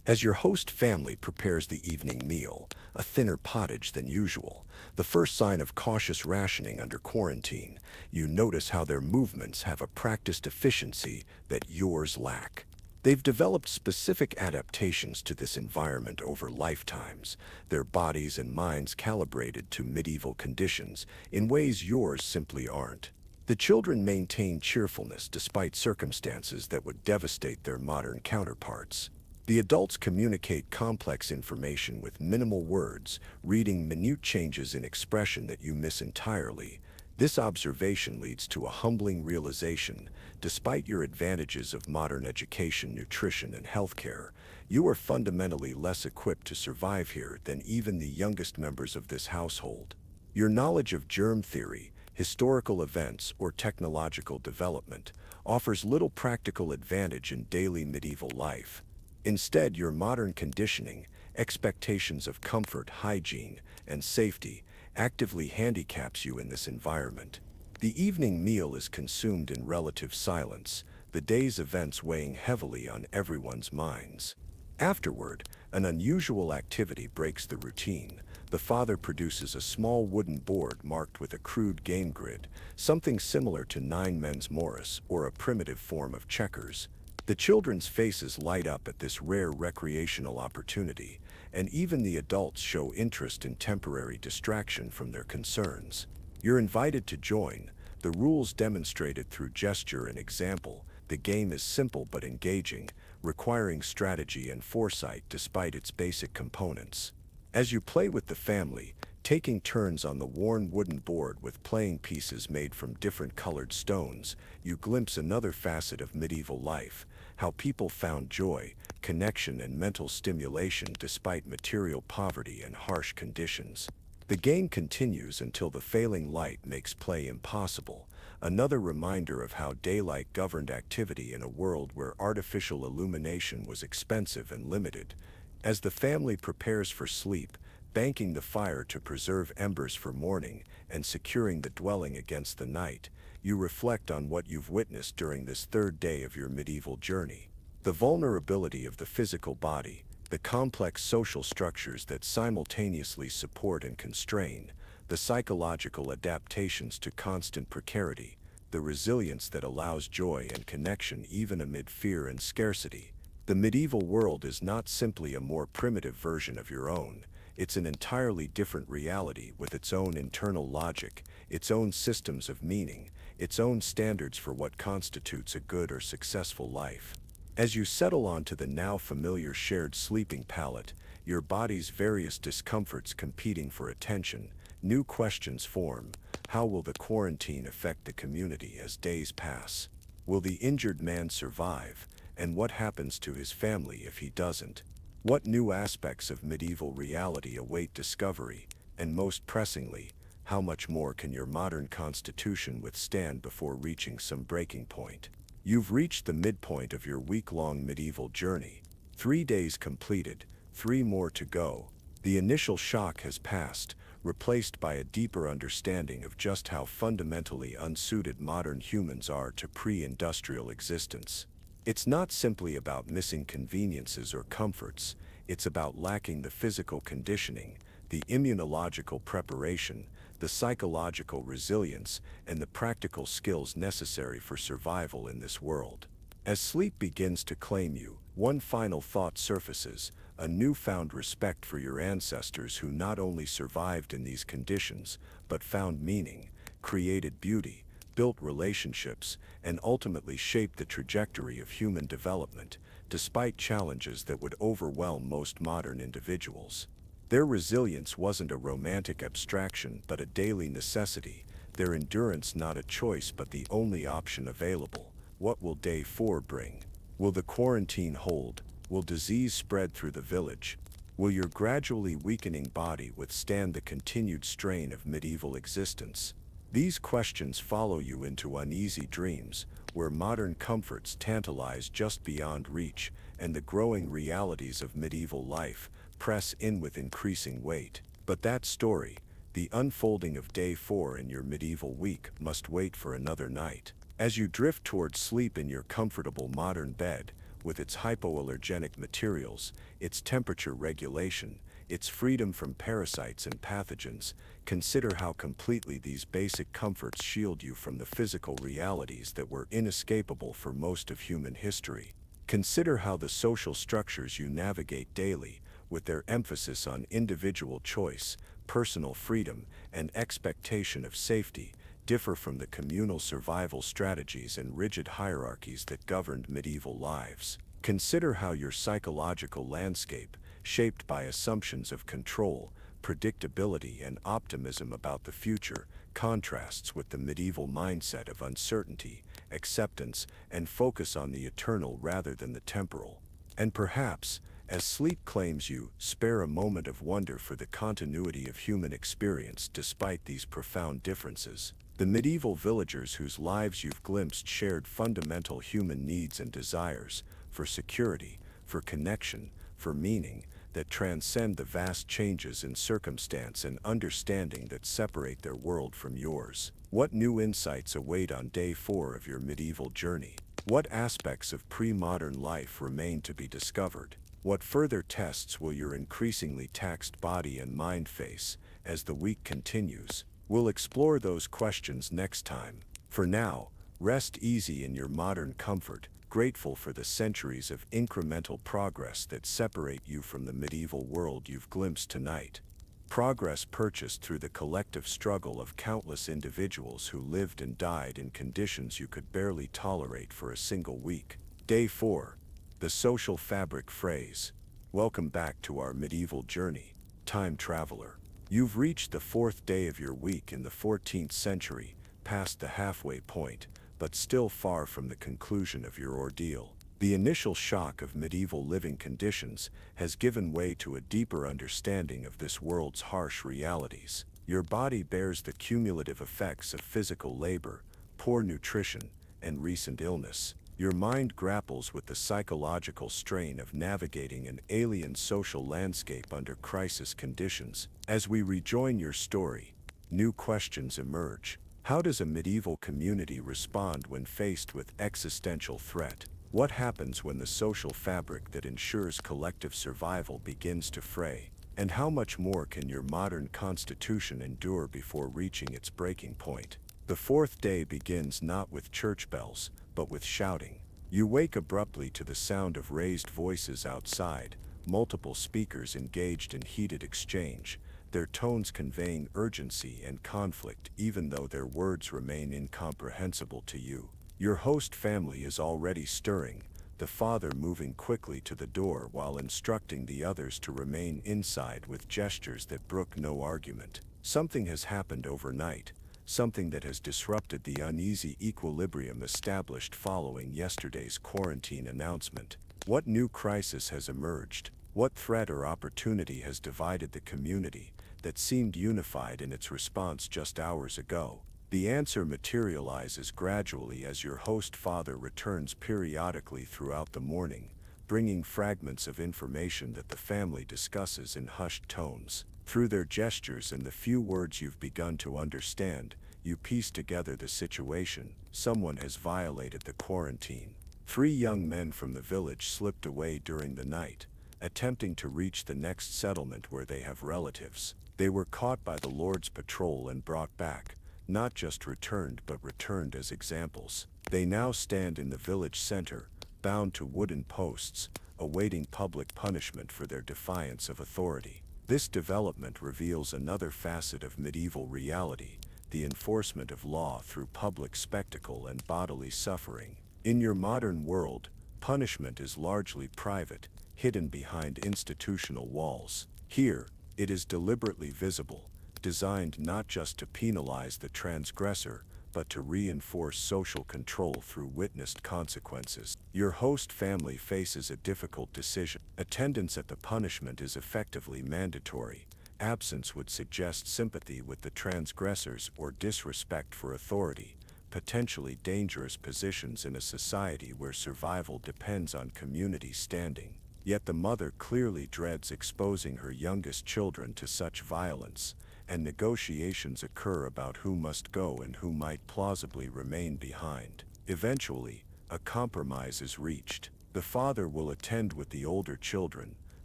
Speaker 1: As your host family prepares the evening meal, a thinner pottage than usual, the first sign of cautious rationing under quarantine, you notice how their movements have a practiced efficiency that yours lack. They've developed specific adaptations to this environment over lifetimes, their bodies and minds calibrated to medieval conditions in ways yours simply aren't. The children maintain cheerfulness despite circumstances that would devastate their modern counterparts. The adults communicate complex information with minimal words, reading minute changes in expression that you miss entirely. This observation leads to a humbling realization. Despite your advantages of modern education, nutrition, and healthcare, you are fundamentally less equipped to survive here than even the youngest members of this household. Your knowledge of germ theory, historical events, or technological development offers little practical advantage in daily medieval life. Instead, your modern conditioning, expectations of comfort, hygiene, and safety actively handicaps you in this environment. The evening meal is consumed in relative silence, the day's events weighing heavily on everyone's minds. Afterward, an unusual activity breaks the routine. The father produces a small wooden board marked with a crude game grid, something similar to nine men's Morris or a primitive form of checkers. The children's faces light up at this rare recreational opportunity, and even the adults show interest in temporary distraction from their concerns. You're invited to join, the rules demonstrated through gesture and example. The game is simple but engaging, requiring strategy and foresight despite its basic components. As you play with the family, taking turns on the worn wooden board with playing pieces made from different colored stones, you glimpse another facet of medieval life, how people found joy, connection, and mental stimulation despite material poverty and harsh conditions. The game continues until the failing light makes play impossible, another reminder of how daylight governed activity in a world where artificial illumination was expensive and limited. As the family prepares for sleep, banking the fire to preserve embers for morning, and securing the dwelling against the night, you reflect on what you've witnessed during this third day of your medieval journey. The vulnerability of the physical body, the complex social structures that simultaneously support and constrain, the psychological adaptations to constant precarity, the resilience that allows joy and connection even amid fear and scarcity. The medieval world is not simply a more primitive version of your own. It's an entirely different reality with its own internal logic, its own systems of meaning, its own standards for what constitutes a good or successful life. As you settle onto the now familiar shared sleeping pallet, your body's various discomforts competing for attention, new questions form. How will the quarantine affect the community as days pass? Will the injured man survive? And what happens to his family if he doesn't? What new aspects of medieval reality await discovery? And most pressingly, how much more can your modern constitution withstand before reaching some breaking point? You've reached the midpoint of your week-long medieval journey. 3 days completed, 3 more to go. The initial shock has passed, replaced by a deeper understanding of just how fundamentally unsuited modern humans are to pre-industrial existence. It's not simply about missing conveniences or comforts, it's about lacking the physical conditioning, the immunological preparation, the psychological resilience, and the practical skills necessary for survival in this world. As sleep begins to claim you, one final thought surfaces, a newfound respect for your ancestors who not only survived in these conditions, but found meaning, created beauty, built relationships, and ultimately shaped the trajectory of human development, despite challenges that would overwhelm most modern individuals. Their resilience wasn't a romantic abstraction but a daily necessity, their endurance not a choice but the only option available. What will day 4 bring? Will the quarantine hold? Will disease spread through the village? Will your gradually weakening body withstand the continued strain of medieval existence? These questions follow you into uneasy dreams, where modern comforts tantalize just beyond reach, and the growing realities of medieval life press in with increasing weight. But that story, the unfolding of day 4 in your medieval week, must wait for another night. As you drift towards sleep in your comfortable modern bed, with its hypoallergenic materials, its temperature regulation, its freedom from parasites and pathogens, consider how completely these basic comforts shield you from the physical realities that were inescapable for most of human history. Consider how the social structures you navigate daily, with their emphasis on individual choice, personal freedom, and expectation of safety, differ from the communal survival strategies and rigid hierarchies that governed medieval lives. Consider how your psychological landscape, shaped by assumptions of control, predictability, and optimism about the future, contrasts with the medieval mindset of uncertainty, acceptance, and focus on the eternal rather than the temporal. And perhaps, as sleep claims you, spare a moment of wonder for the continuity of human experience despite these profound differences. The medieval villagers whose lives you've glimpsed shared fundamental human needs and desires, for security, for connection, for meaning, that transcend the vast changes in circumstance and understanding that separate their world from yours. What new insights await on day 4 of your medieval journey? What aspects of pre-modern life remain to be discovered? What further tests will your increasingly taxed body and mind face as the week continues? We'll explore those questions next time. For now, rest easy in your modern comfort, grateful for the centuries of incremental progress that separate you from the medieval world you've glimpsed tonight. Progress purchased through the collective struggle of countless individuals who lived and died in conditions you could barely tolerate for a single week. Day 4. The social fabric phrase. Welcome back to our medieval journey, time traveler. You've reached the 4th day of your week in the 14th century, past the halfway point, but still far from the conclusion of your ordeal. The initial shock of medieval living conditions has given way to a deeper understanding of this world's harsh realities. Your body bears the cumulative effects of physical labor, poor nutrition, and recent illness. Your mind grapples with the psychological strain of navigating an alien social landscape under crisis conditions. As we rejoin your story, new questions emerge. How does a medieval community respond when faced with existential threat? What happens when the social fabric that ensures collective survival begins to fray? And how much more can your modern constitution endure before reaching its breaking point? The 4th day begins not with church bells, but with shouting. You wake abruptly to the sound of raised voices outside, multiple speakers engaged in heated exchange, their tones conveying urgency and conflict even though their words remain incomprehensible to you. Your host family is already stirring, the father moving quickly to the door while instructing the others to remain inside with gestures that brook no argument. Something has happened overnight, something that has disrupted the uneasy equilibrium established following yesterday's quarantine announcement. What new crisis has emerged? What threat or opportunity has divided the community that seemed unified in its response just hours ago? The answer materializes gradually as your host father returns periodically throughout the morning, bringing fragments of information that the family discusses in hushed tones. Through their gestures and the few words you've begun to understand, you piece together the situation. Someone has violated the quarantine. 3 young men from the village slipped away during the night, attempting to reach the next settlement where they have relatives. They were caught by the Lord's patrol and brought back, not just returned but returned as examples. They now stand in the village center, bound to wooden posts, awaiting public punishment for their defiance of authority. This development reveals another facet of medieval reality, the enforcement of law through public spectacle and bodily suffering. In your modern world, punishment is largely private, hidden behind institutional walls. Here, it is deliberately visible, designed not just to penalize the transgressor, but to reinforce social control through witnessed consequences. Your host family faces a difficult decision. Attendance at the punishment is effectively mandatory. Absence would suggest sympathy with the transgressors or disrespect for authority, potentially dangerous positions in a society where survival depends on community standing. Yet the mother clearly dreads exposing her youngest children to such violence, and negotiations occur about who must go and who might plausibly remain behind. Eventually, a compromise is reached. The father will attend with the older children,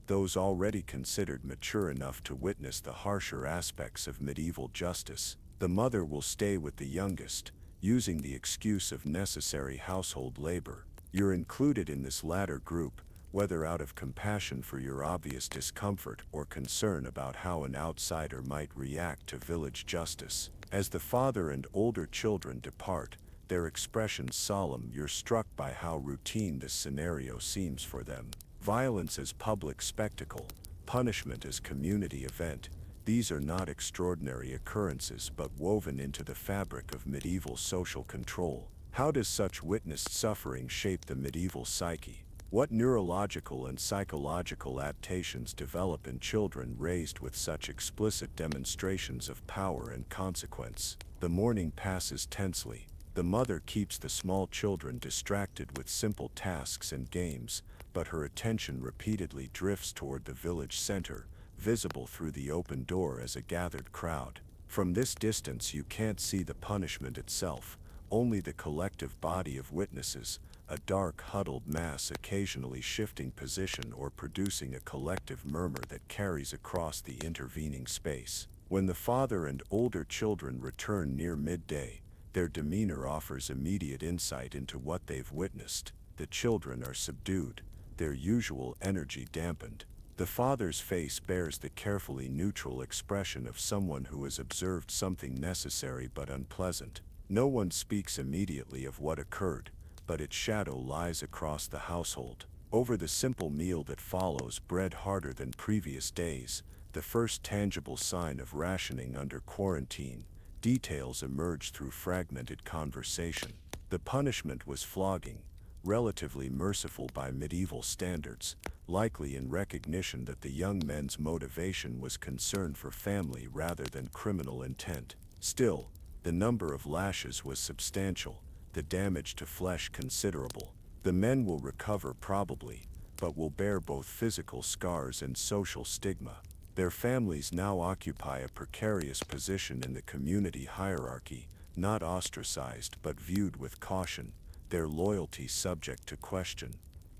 Speaker 1: those already considered mature enough to witness the harsher aspects of medieval justice. The mother will stay with the youngest, using the excuse of necessary household labor. You're included in this latter group, whether out of compassion for your obvious discomfort or concern about how an outsider might react to village justice. As the father and older children depart, their expressions solemn, you're struck by how routine this scenario seems for them. Violence as public spectacle, punishment as community event, these are not extraordinary occurrences but woven into the fabric of medieval social control. How does such witnessed suffering shape the medieval psyche? What neurological and psychological adaptations develop in children raised with such explicit demonstrations of power and consequence? The morning passes tensely. The mother keeps the small children distracted with simple tasks and games, but her attention repeatedly drifts toward the village center, visible through the open door as a gathered crowd. From this distance you can't see the punishment itself, only the collective body of witnesses, a dark huddled mass occasionally shifting position or producing a collective murmur that carries across the intervening space. When the father and older children return near midday, their demeanor offers immediate insight into what they've witnessed. The children are subdued, their usual energy dampened. The father's face bears the carefully neutral expression of someone who has observed something necessary but unpleasant. No one speaks immediately of what occurred, but its shadow lies across the household. Over the simple meal that follows, bread harder than previous days, the first tangible sign of rationing under quarantine, details emerge through fragmented conversation. The punishment was flogging, relatively merciful by medieval standards, likely in recognition that the young men's motivation was concern for family rather than criminal intent. Still, the number of lashes was substantial, the damage to flesh considerable. The men will recover probably, but will bear both physical scars and social stigma. Their families now occupy a precarious position in the community hierarchy, not ostracized but viewed with caution, their loyalty subject to question.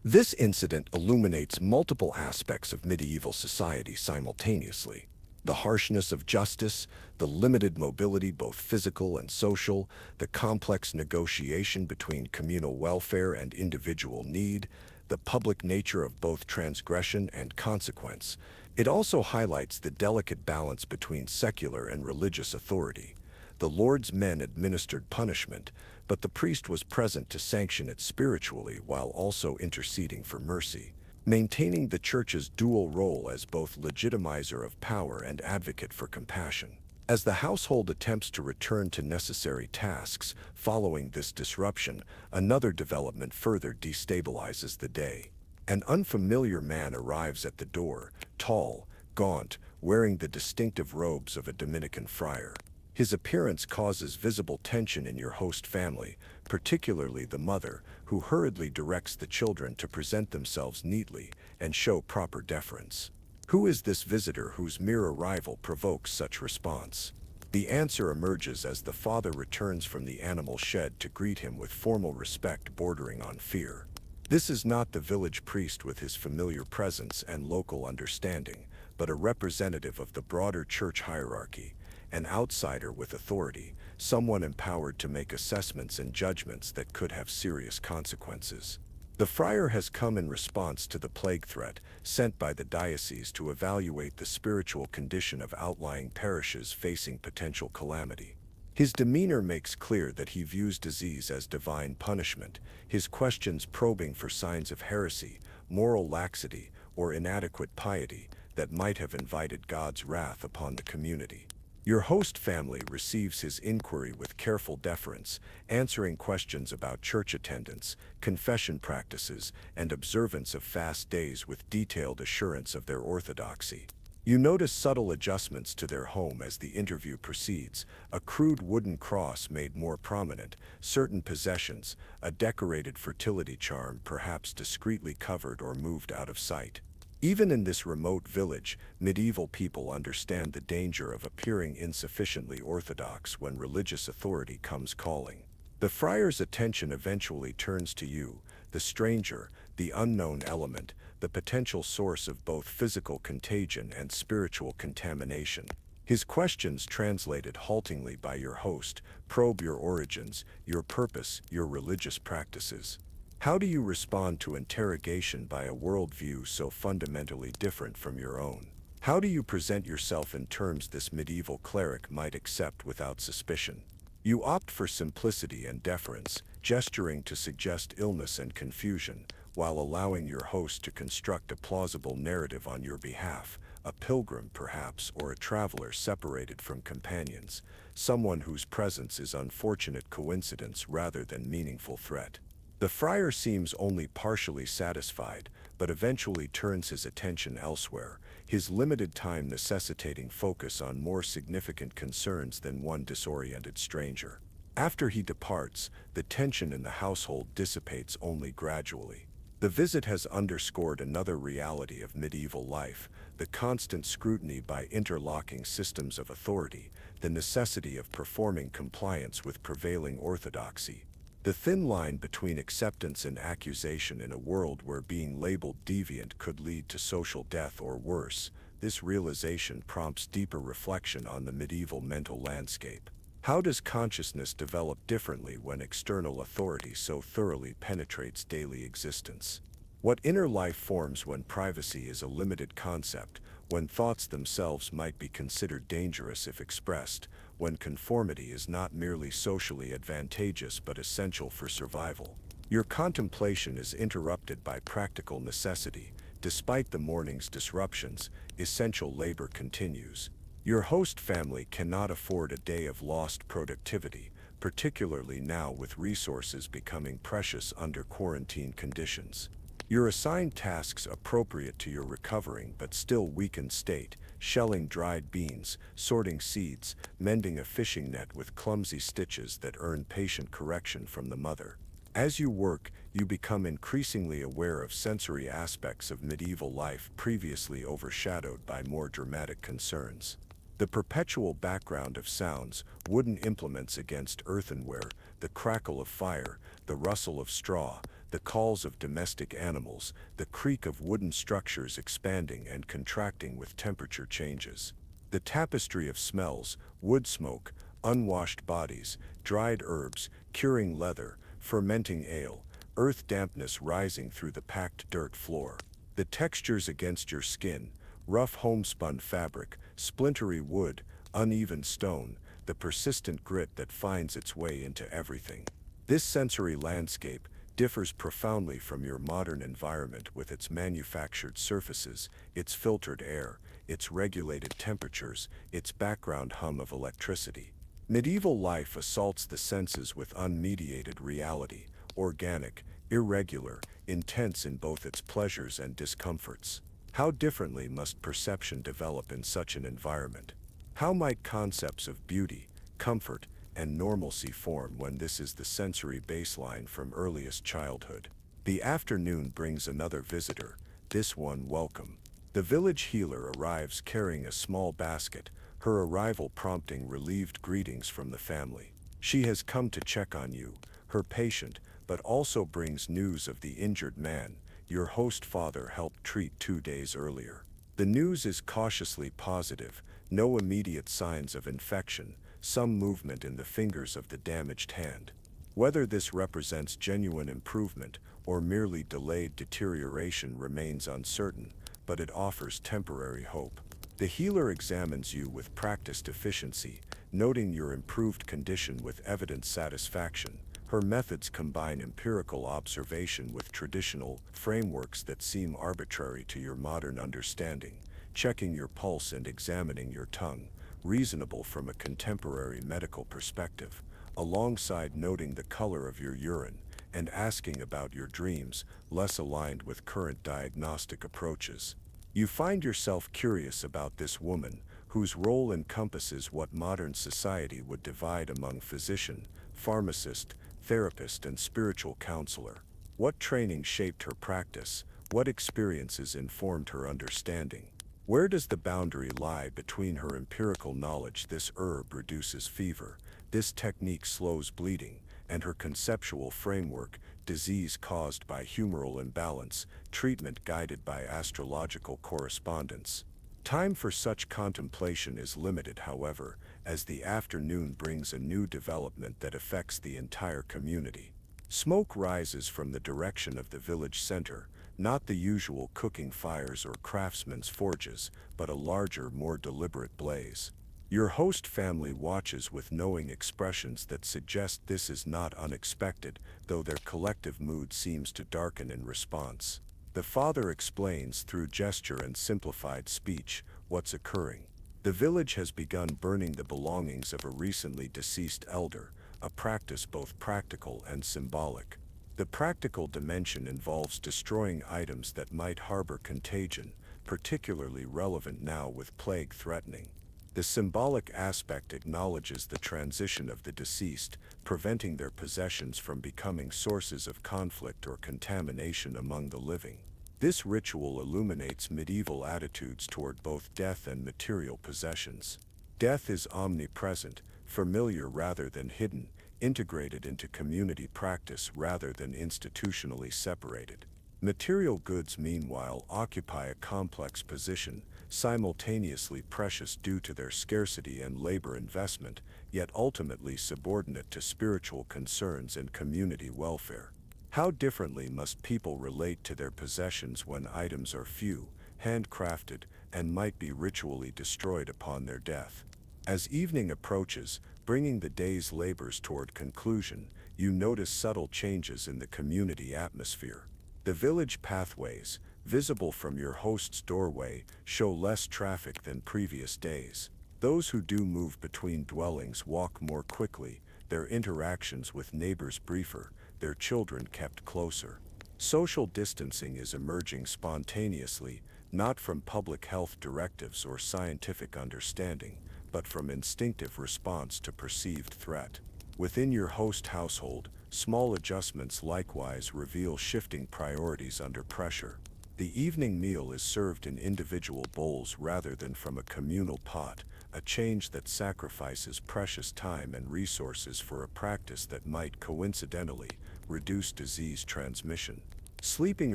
Speaker 1: This incident illuminates multiple aspects of medieval society simultaneously. The harshness of justice, the limited mobility both physical and social, the complex negotiation between communal welfare and individual need, the public nature of both transgression and consequence. It also highlights the delicate balance between secular and religious authority. The Lord's men administered punishment, but the priest was present to sanction it spiritually while also interceding for mercy, maintaining the Church's dual role as both legitimizer of power and advocate for compassion. As the household attempts to return to necessary tasks following this disruption, another development further destabilizes the day. An unfamiliar man arrives at the door, tall, gaunt, wearing the distinctive robes of a Dominican friar. His appearance causes visible tension in your host family, particularly the mother, who hurriedly directs the children to present themselves neatly and show proper deference. Who is this visitor whose mere arrival provokes such response? The answer emerges as the father returns from the animal shed to greet him with formal respect bordering on fear. This is not the village priest with his familiar presence and local understanding, but a representative of the broader church hierarchy, an outsider with authority, someone empowered to make assessments and judgments that could have serious consequences. The friar has come in response to the plague threat sent by the diocese to evaluate the spiritual condition of outlying parishes facing potential calamity. His demeanor makes clear that he views disease as divine punishment, his questions probing for signs of heresy, moral laxity, or inadequate piety that might have invited God's wrath upon the community. Your host family receives his inquiry with careful deference, answering questions about church attendance, confession practices, and observance of fast days with detailed assurance of their orthodoxy. You notice subtle adjustments to their home as the interview proceeds: a crude wooden cross made more prominent, certain possessions, a decorated fertility charm perhaps discreetly covered or moved out of sight. Even in this remote village, medieval people understand the danger of appearing insufficiently orthodox when religious authority comes calling. The friar's attention eventually turns to you, the stranger, the unknown element, the potential source of both physical contagion and spiritual contamination. His questions, translated haltingly by your host, probe your origins, your purpose, your religious practices. How do you respond to interrogation by a worldview so fundamentally different from your own? How do you present yourself in terms this medieval cleric might accept without suspicion? You opt for simplicity and deference, gesturing to suggest illness and confusion, while allowing your host to construct a plausible narrative on your behalf, a pilgrim perhaps, or a traveler separated from companions, someone whose presence is unfortunate coincidence rather than meaningful threat. The friar seems only partially satisfied, but eventually turns his attention elsewhere, his limited time necessitating focus on more significant concerns than one disoriented stranger. After he departs, the tension in the household dissipates only gradually. The visit has underscored another reality of medieval life: the constant scrutiny by interlocking systems of authority, the necessity of performing compliance with prevailing orthodoxy. The thin line between acceptance and accusation in a world where being labeled deviant could lead to social death or worse, this realization prompts deeper reflection on the medieval mental landscape. How does consciousness develop differently when external authority so thoroughly penetrates daily existence? What inner life forms when privacy is a limited concept, when thoughts themselves might be considered dangerous if expressed, when conformity is not merely socially advantageous but essential for survival? Your contemplation is interrupted by practical necessity. Despite the morning's disruptions, essential labor continues. Your host family cannot afford a day of lost productivity, particularly now with resources becoming precious under quarantine conditions. Your assigned tasks appropriate to your recovering but still weakened state: shelling dried beans, sorting seeds, mending a fishing net with clumsy stitches that earn patient correction from the mother. As you work, you become increasingly aware of sensory aspects of medieval life previously overshadowed by more dramatic concerns. The perpetual background of sounds, wooden implements against earthenware, the crackle of fire, the rustle of straw, the calls of domestic animals, the creak of wooden structures expanding and contracting with temperature changes. The tapestry of smells: wood smoke, unwashed bodies, dried herbs, curing leather, fermenting ale, earth dampness rising through the packed dirt floor. The textures against your skin: rough homespun fabric, splintery wood, uneven stone, the persistent grit that finds its way into everything. This sensory landscape differs profoundly from your modern environment with its manufactured surfaces, its filtered air, its regulated temperatures, its background hum of electricity. Medieval life assaults the senses with unmediated reality, organic, irregular, intense in both its pleasures and discomforts. How differently must perception develop in such an environment? How might concepts of beauty, comfort, and normalcy form when this is the sensory baseline from earliest childhood? The afternoon brings another visitor, this one welcome. The village healer arrives carrying a small basket, her arrival prompting relieved greetings from the family. She has come to check on you, her patient, but also brings news of the injured man your host father helped treat 2 days earlier. The news is cautiously positive, no immediate signs of infection, some movement in the fingers of the damaged hand. Whether this represents genuine improvement or merely delayed deterioration remains uncertain, but it offers temporary hope. The healer examines you with practiced efficiency, noting your improved condition with evident satisfaction. Her methods combine empirical observation with traditional frameworks that seem arbitrary to your modern understanding, checking your pulse and examining your tongue, reasonable from a contemporary medical perspective, alongside noting the color of your urine and asking about your dreams, less aligned with current diagnostic approaches. You find yourself curious about this woman, whose role encompasses what modern society would divide among physician, pharmacist, therapist, and spiritual counselor. What training shaped her practice? What experiences informed her understanding? Where does the boundary lie between her empirical knowledge, this herb reduces fever, this technique slows bleeding, and her conceptual framework, disease caused by humoral imbalance, treatment guided by astrological correspondence? Time for such contemplation is limited, however, as the afternoon brings a new development that affects the entire community. Smoke rises from the direction of the village center, not the usual cooking fires or craftsmen's forges, but a larger, more deliberate blaze. Your host family watches with knowing expressions that suggest this is not unexpected, though their collective mood seems to darken in response. The father explains through gesture and simplified speech what's occurring. The village has begun burning the belongings of a recently deceased elder, a practice both practical and symbolic. The practical dimension involves destroying items that might harbor contagion, particularly relevant now with plague threatening. The symbolic aspect acknowledges the transition of the deceased, preventing their possessions from becoming sources of conflict or contamination among the living. This ritual illuminates medieval attitudes toward both death and material possessions. Death is omnipresent, familiar rather than hidden, integrated into community practice rather than institutionally separated. Material goods, meanwhile, occupy a complex position, simultaneously precious due to their scarcity and labor investment, yet ultimately subordinate to spiritual concerns and community welfare. How differently must people relate to their possessions when items are few, handcrafted, and might be ritually destroyed upon their death? As evening approaches, bringing the day's labors toward conclusion, you notice subtle changes in the community atmosphere. The village pathways, visible from your host's doorway, show less traffic than previous days. Those who do move between dwellings walk more quickly, their interactions with neighbors briefer, their children kept closer. Social distancing is emerging spontaneously, not from public health directives or scientific understanding, but from instinctive response to perceived threat. Within your host household, small adjustments likewise reveal shifting priorities under pressure. The evening meal is served in individual bowls rather than from a communal pot, a change that sacrifices precious time and resources for a practice that might coincidentally reduce disease transmission. Sleeping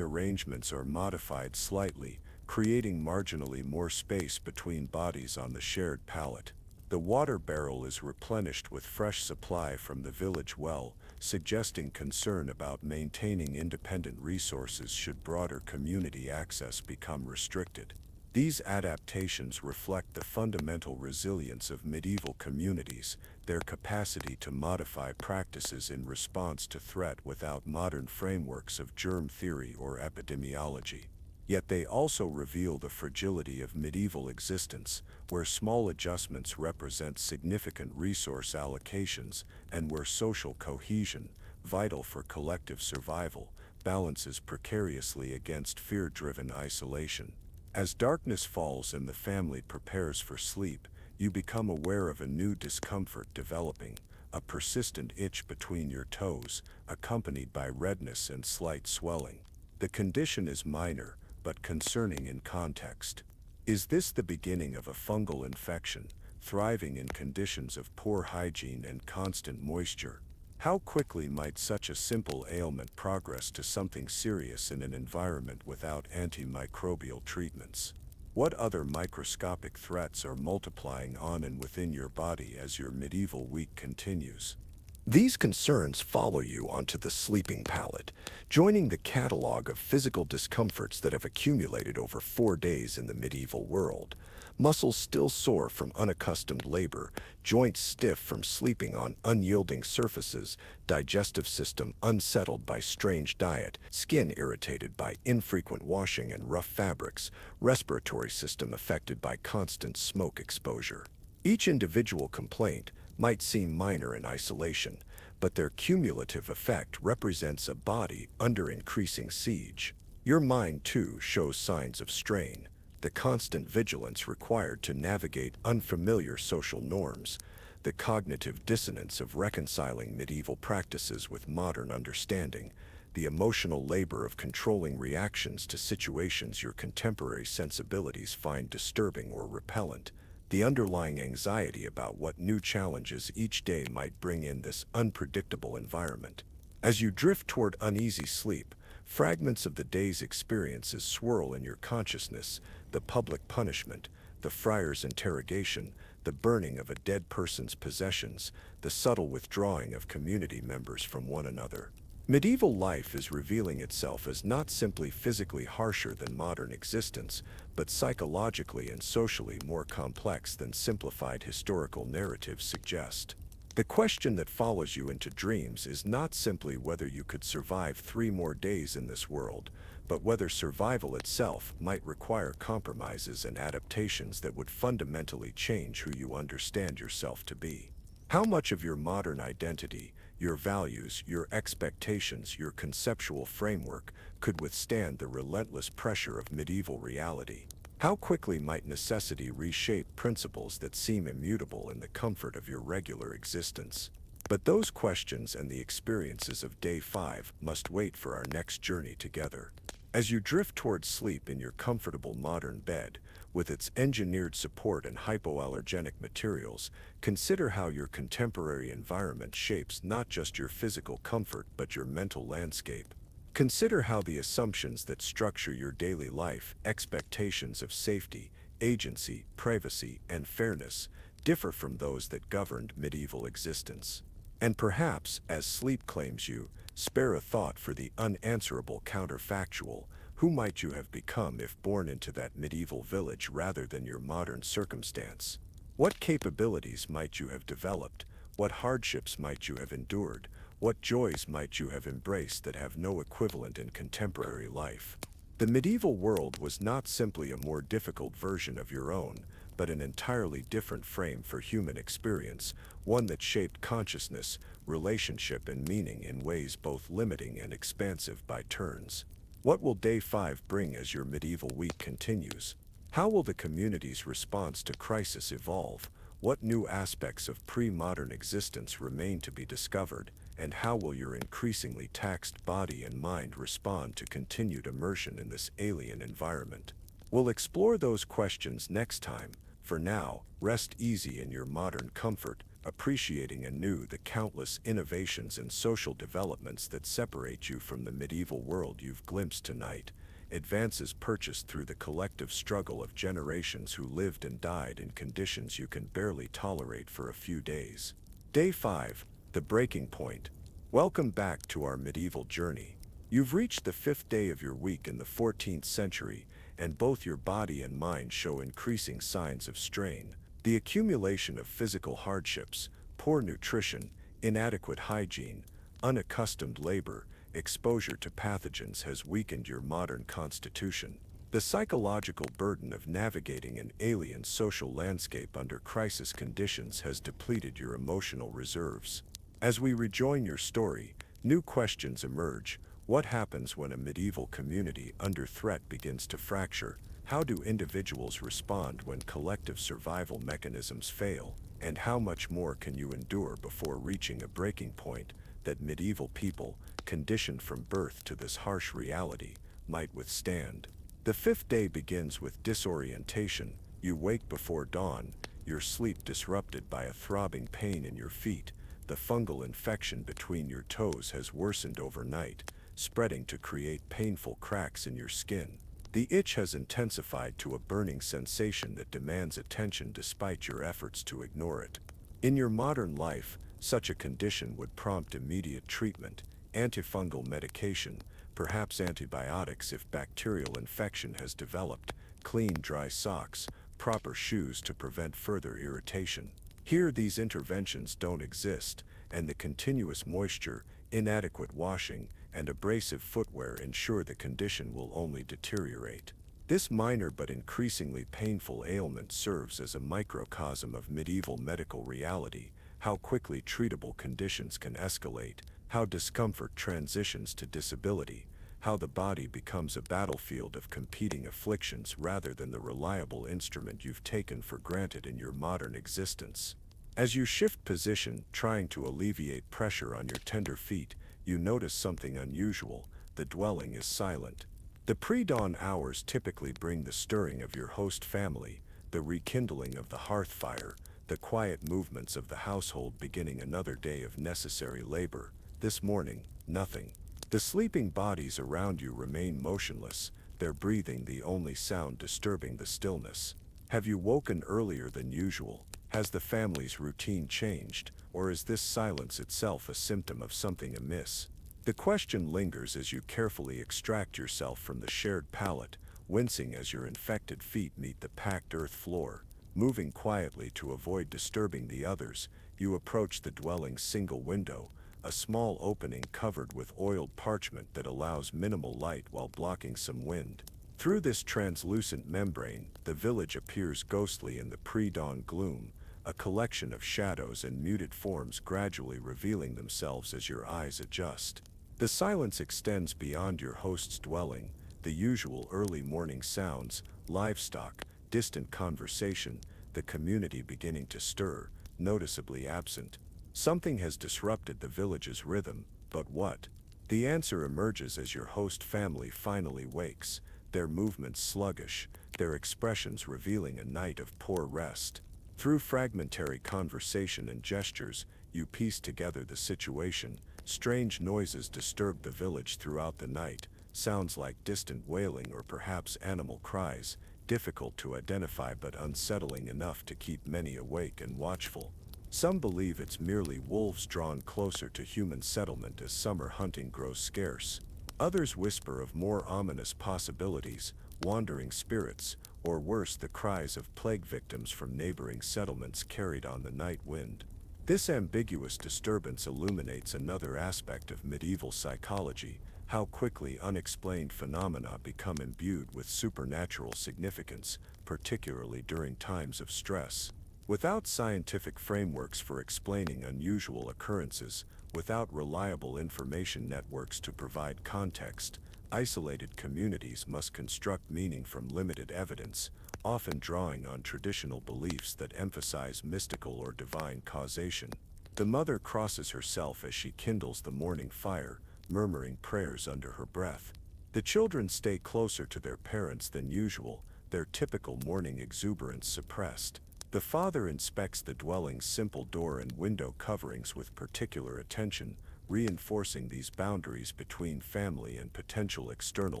Speaker 1: arrangements are modified slightly, creating marginally more space between bodies on the shared pallet. The water barrel is replenished with fresh supply from the village well, suggesting concern about maintaining independent resources should broader community access become restricted. These adaptations reflect the fundamental resilience of medieval communities, their capacity to modify practices in response to threat without modern frameworks of germ theory or epidemiology. Yet they also reveal the fragility of medieval existence, where small adjustments represent significant resource allocations and where social cohesion, vital for collective survival, balances precariously against fear-driven isolation. As darkness falls and the family prepares for sleep, you become aware of a new discomfort developing, a persistent itch between your toes, accompanied by redness and slight swelling. The condition is minor, but concerning in context. Is this the beginning of a fungal infection, thriving in conditions of poor hygiene and constant moisture? How quickly might such a simple ailment progress to something serious in an environment without antimicrobial treatments? What other microscopic threats are multiplying on and within your body as your medieval week continues? These concerns follow you onto the sleeping pallet, joining the catalog of physical discomforts that have accumulated over 4 days in the medieval world. Muscles still sore from unaccustomed labor, joints stiff from sleeping on unyielding surfaces, digestive system unsettled by strange diet, skin irritated by infrequent washing and rough fabrics, respiratory system affected by constant smoke exposure. Each individual complaint might seem minor in isolation, but their cumulative effect represents a body under increasing siege. Your mind, too, shows signs of strain, the constant vigilance required to navigate unfamiliar social norms, the cognitive dissonance of reconciling medieval practices with modern understanding, the emotional labor of controlling reactions to situations your contemporary sensibilities find disturbing or repellent, the underlying anxiety about what new challenges each day might bring in this unpredictable environment. As you drift toward uneasy sleep, fragments of the day's experiences swirl in your consciousness: the public punishment, the friar's interrogation, the burning of a dead person's possessions, the subtle withdrawing of community members from one another. Medieval life is revealing itself as not simply physically harsher than modern existence, but psychologically and socially more complex than simplified historical narratives suggest. The question that follows you into dreams is not simply whether you could survive 3 more days in this world, but whether survival itself might require compromises and adaptations that would fundamentally change who you understand yourself to be. How much of your modern identity, your values, your expectations, your conceptual framework could withstand the relentless pressure of medieval reality? How quickly might necessity reshape principles that seem immutable in the comfort of your regular existence? But those questions and the experiences of day 5 must wait for our next journey together. As you drift towards sleep in your comfortable modern bed, with its engineered support and hypoallergenic materials, consider how your contemporary environment shapes not just your physical comfort but your mental landscape. Consider how the assumptions that structure your daily life, expectations of safety, agency, privacy, and fairness, differ from those that governed medieval existence. And perhaps, as sleep claims you, spare a thought for the unanswerable counterfactual: who might you have become if born into that medieval village rather than your modern circumstance? What capabilities might you have developed? What hardships might you have endured? What joys might you have embraced that have no equivalent in contemporary life? The medieval world was not simply a more difficult version of your own, but an entirely different frame for human experience, one that shaped consciousness, relationship, and meaning in ways both limiting and expansive by turns. What will day 5 bring as your medieval week continues? How will the community's response to crisis evolve? What new aspects of pre-modern existence remain to be discovered? And how will your increasingly taxed body and mind respond to continued immersion in this alien environment? We'll explore those questions next time. For now, rest easy in your modern comfort, appreciating anew the countless innovations and social developments that separate you from the medieval world you've glimpsed tonight, advances purchased through the collective struggle of generations who lived and died in conditions you can barely tolerate for a few days. Day 5, the breaking point. Welcome back to our medieval journey. You've reached the 5th day of your week in the 14th century, and both your body and mind show increasing signs of strain. The accumulation of physical hardships, poor nutrition, inadequate hygiene, unaccustomed labor, exposure to pathogens has weakened your modern constitution. The psychological burden of navigating an alien social landscape under crisis conditions has depleted your emotional reserves. As we rejoin your story, new questions emerge. What happens when a medieval community under threat begins to fracture? How do individuals respond when collective survival mechanisms fail? And how much more can you endure before reaching a breaking point that medieval people, conditioned from birth to this harsh reality, might withstand? The fifth day begins with disorientation. You wake before dawn, your sleep disrupted by a throbbing pain in your feet. The fungal infection between your toes has worsened overnight, spreading to create painful cracks in your skin. The itch has intensified to a burning sensation that demands attention despite your efforts to ignore it. In your modern life, such a condition would prompt immediate treatment, antifungal medication, perhaps antibiotics if bacterial infection has developed, clean dry socks, proper shoes to prevent further irritation. Here these interventions don't exist, and the continuous moisture, inadequate washing, and abrasive footwear ensure the condition will only deteriorate. This minor but increasingly painful ailment serves as a microcosm of medieval medical reality, how quickly treatable conditions can escalate, how discomfort transitions to disability, how the body becomes a battlefield of competing afflictions rather than the reliable instrument you've taken for granted in your modern existence. As you shift position, trying to alleviate pressure on your tender feet, you notice something unusual. The dwelling is silent. The pre-dawn hours typically bring the stirring of your host family, the rekindling of the hearth fire, the quiet movements of the household beginning another day of necessary labor. This morning, nothing. The sleeping bodies around you remain motionless, their breathing the only sound disturbing the stillness. Have you woken earlier than usual? Has the family's routine changed, or is this silence itself a symptom of something amiss? The question lingers as you carefully extract yourself from the shared pallet, wincing as your infected feet meet the packed earth floor. Moving quietly to avoid disturbing the others, you approach the dwelling's single window, a small opening covered with oiled parchment that allows minimal light while blocking some wind. Through this translucent membrane, the village appears ghostly in the pre-dawn gloom, a collection of shadows and muted forms gradually revealing themselves as your eyes adjust. The silence extends beyond your host's dwelling, the usual early morning sounds, livestock, distant conversation, the community beginning to stir, noticeably absent. Something has disrupted the village's rhythm, but what? The answer emerges as your host family finally wakes, their movements sluggish, their expressions revealing a night of poor rest. Through fragmentary conversation and gestures, you piece together the situation. Strange noises disturb the village throughout the night, sounds like distant wailing or perhaps animal cries, difficult to identify but unsettling enough to keep many awake and watchful. Some believe it's merely wolves drawn closer to human settlement as summer hunting grows scarce. Others whisper of more ominous possibilities, wandering spirits, or worse, the cries of plague victims from neighboring settlements carried on the night wind. This ambiguous disturbance illuminates another aspect of medieval psychology, how quickly unexplained phenomena become imbued with supernatural significance, particularly during times of stress. Without scientific frameworks for explaining unusual occurrences, without reliable information networks to provide context, isolated communities must construct meaning from limited evidence, often drawing on traditional beliefs that emphasize mystical or divine causation. The mother crosses herself as she kindles the morning fire, murmuring prayers under her breath. The children stay closer to their parents than usual, their typical morning exuberance suppressed. The father inspects the dwelling's simple door and window coverings with particular attention, reinforcing these boundaries between family and potential external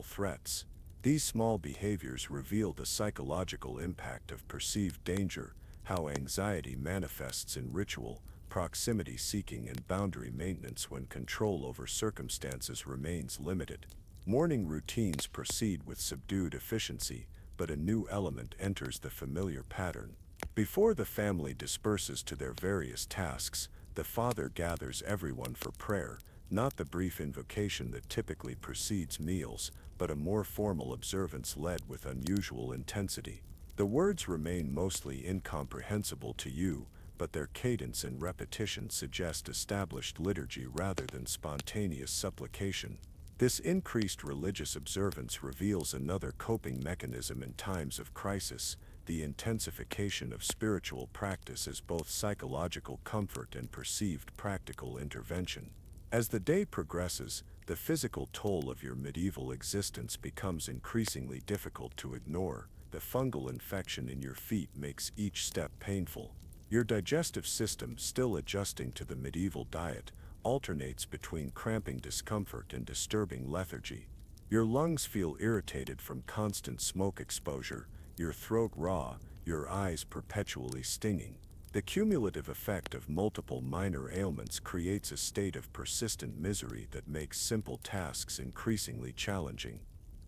Speaker 1: threats. These small behaviors reveal the psychological impact of perceived danger, how anxiety manifests in ritual, proximity seeking, and boundary maintenance when control over circumstances remains limited. Morning routines proceed with subdued efficiency, but a new element enters the familiar pattern. Before the family disperses to their various tasks, the father gathers everyone for prayer, not the brief invocation that typically precedes meals, but a more formal observance led with unusual intensity. The words remain mostly incomprehensible to you, but their cadence and repetition suggest established liturgy rather than spontaneous supplication. This increased religious observance reveals another coping mechanism in times of crisis, the intensification of spiritual practice as both psychological comfort and perceived practical intervention. As the day progresses, The physical toll of your medieval existence becomes increasingly difficult to ignore. The fungal infection in your feet makes each step painful. Your digestive system, still adjusting to the medieval diet, alternates between cramping discomfort and disturbing lethargy. Your lungs feel irritated from constant smoke exposure, your throat raw, your eyes perpetually stinging. The cumulative effect of multiple minor ailments creates a state of persistent misery that makes simple tasks increasingly challenging.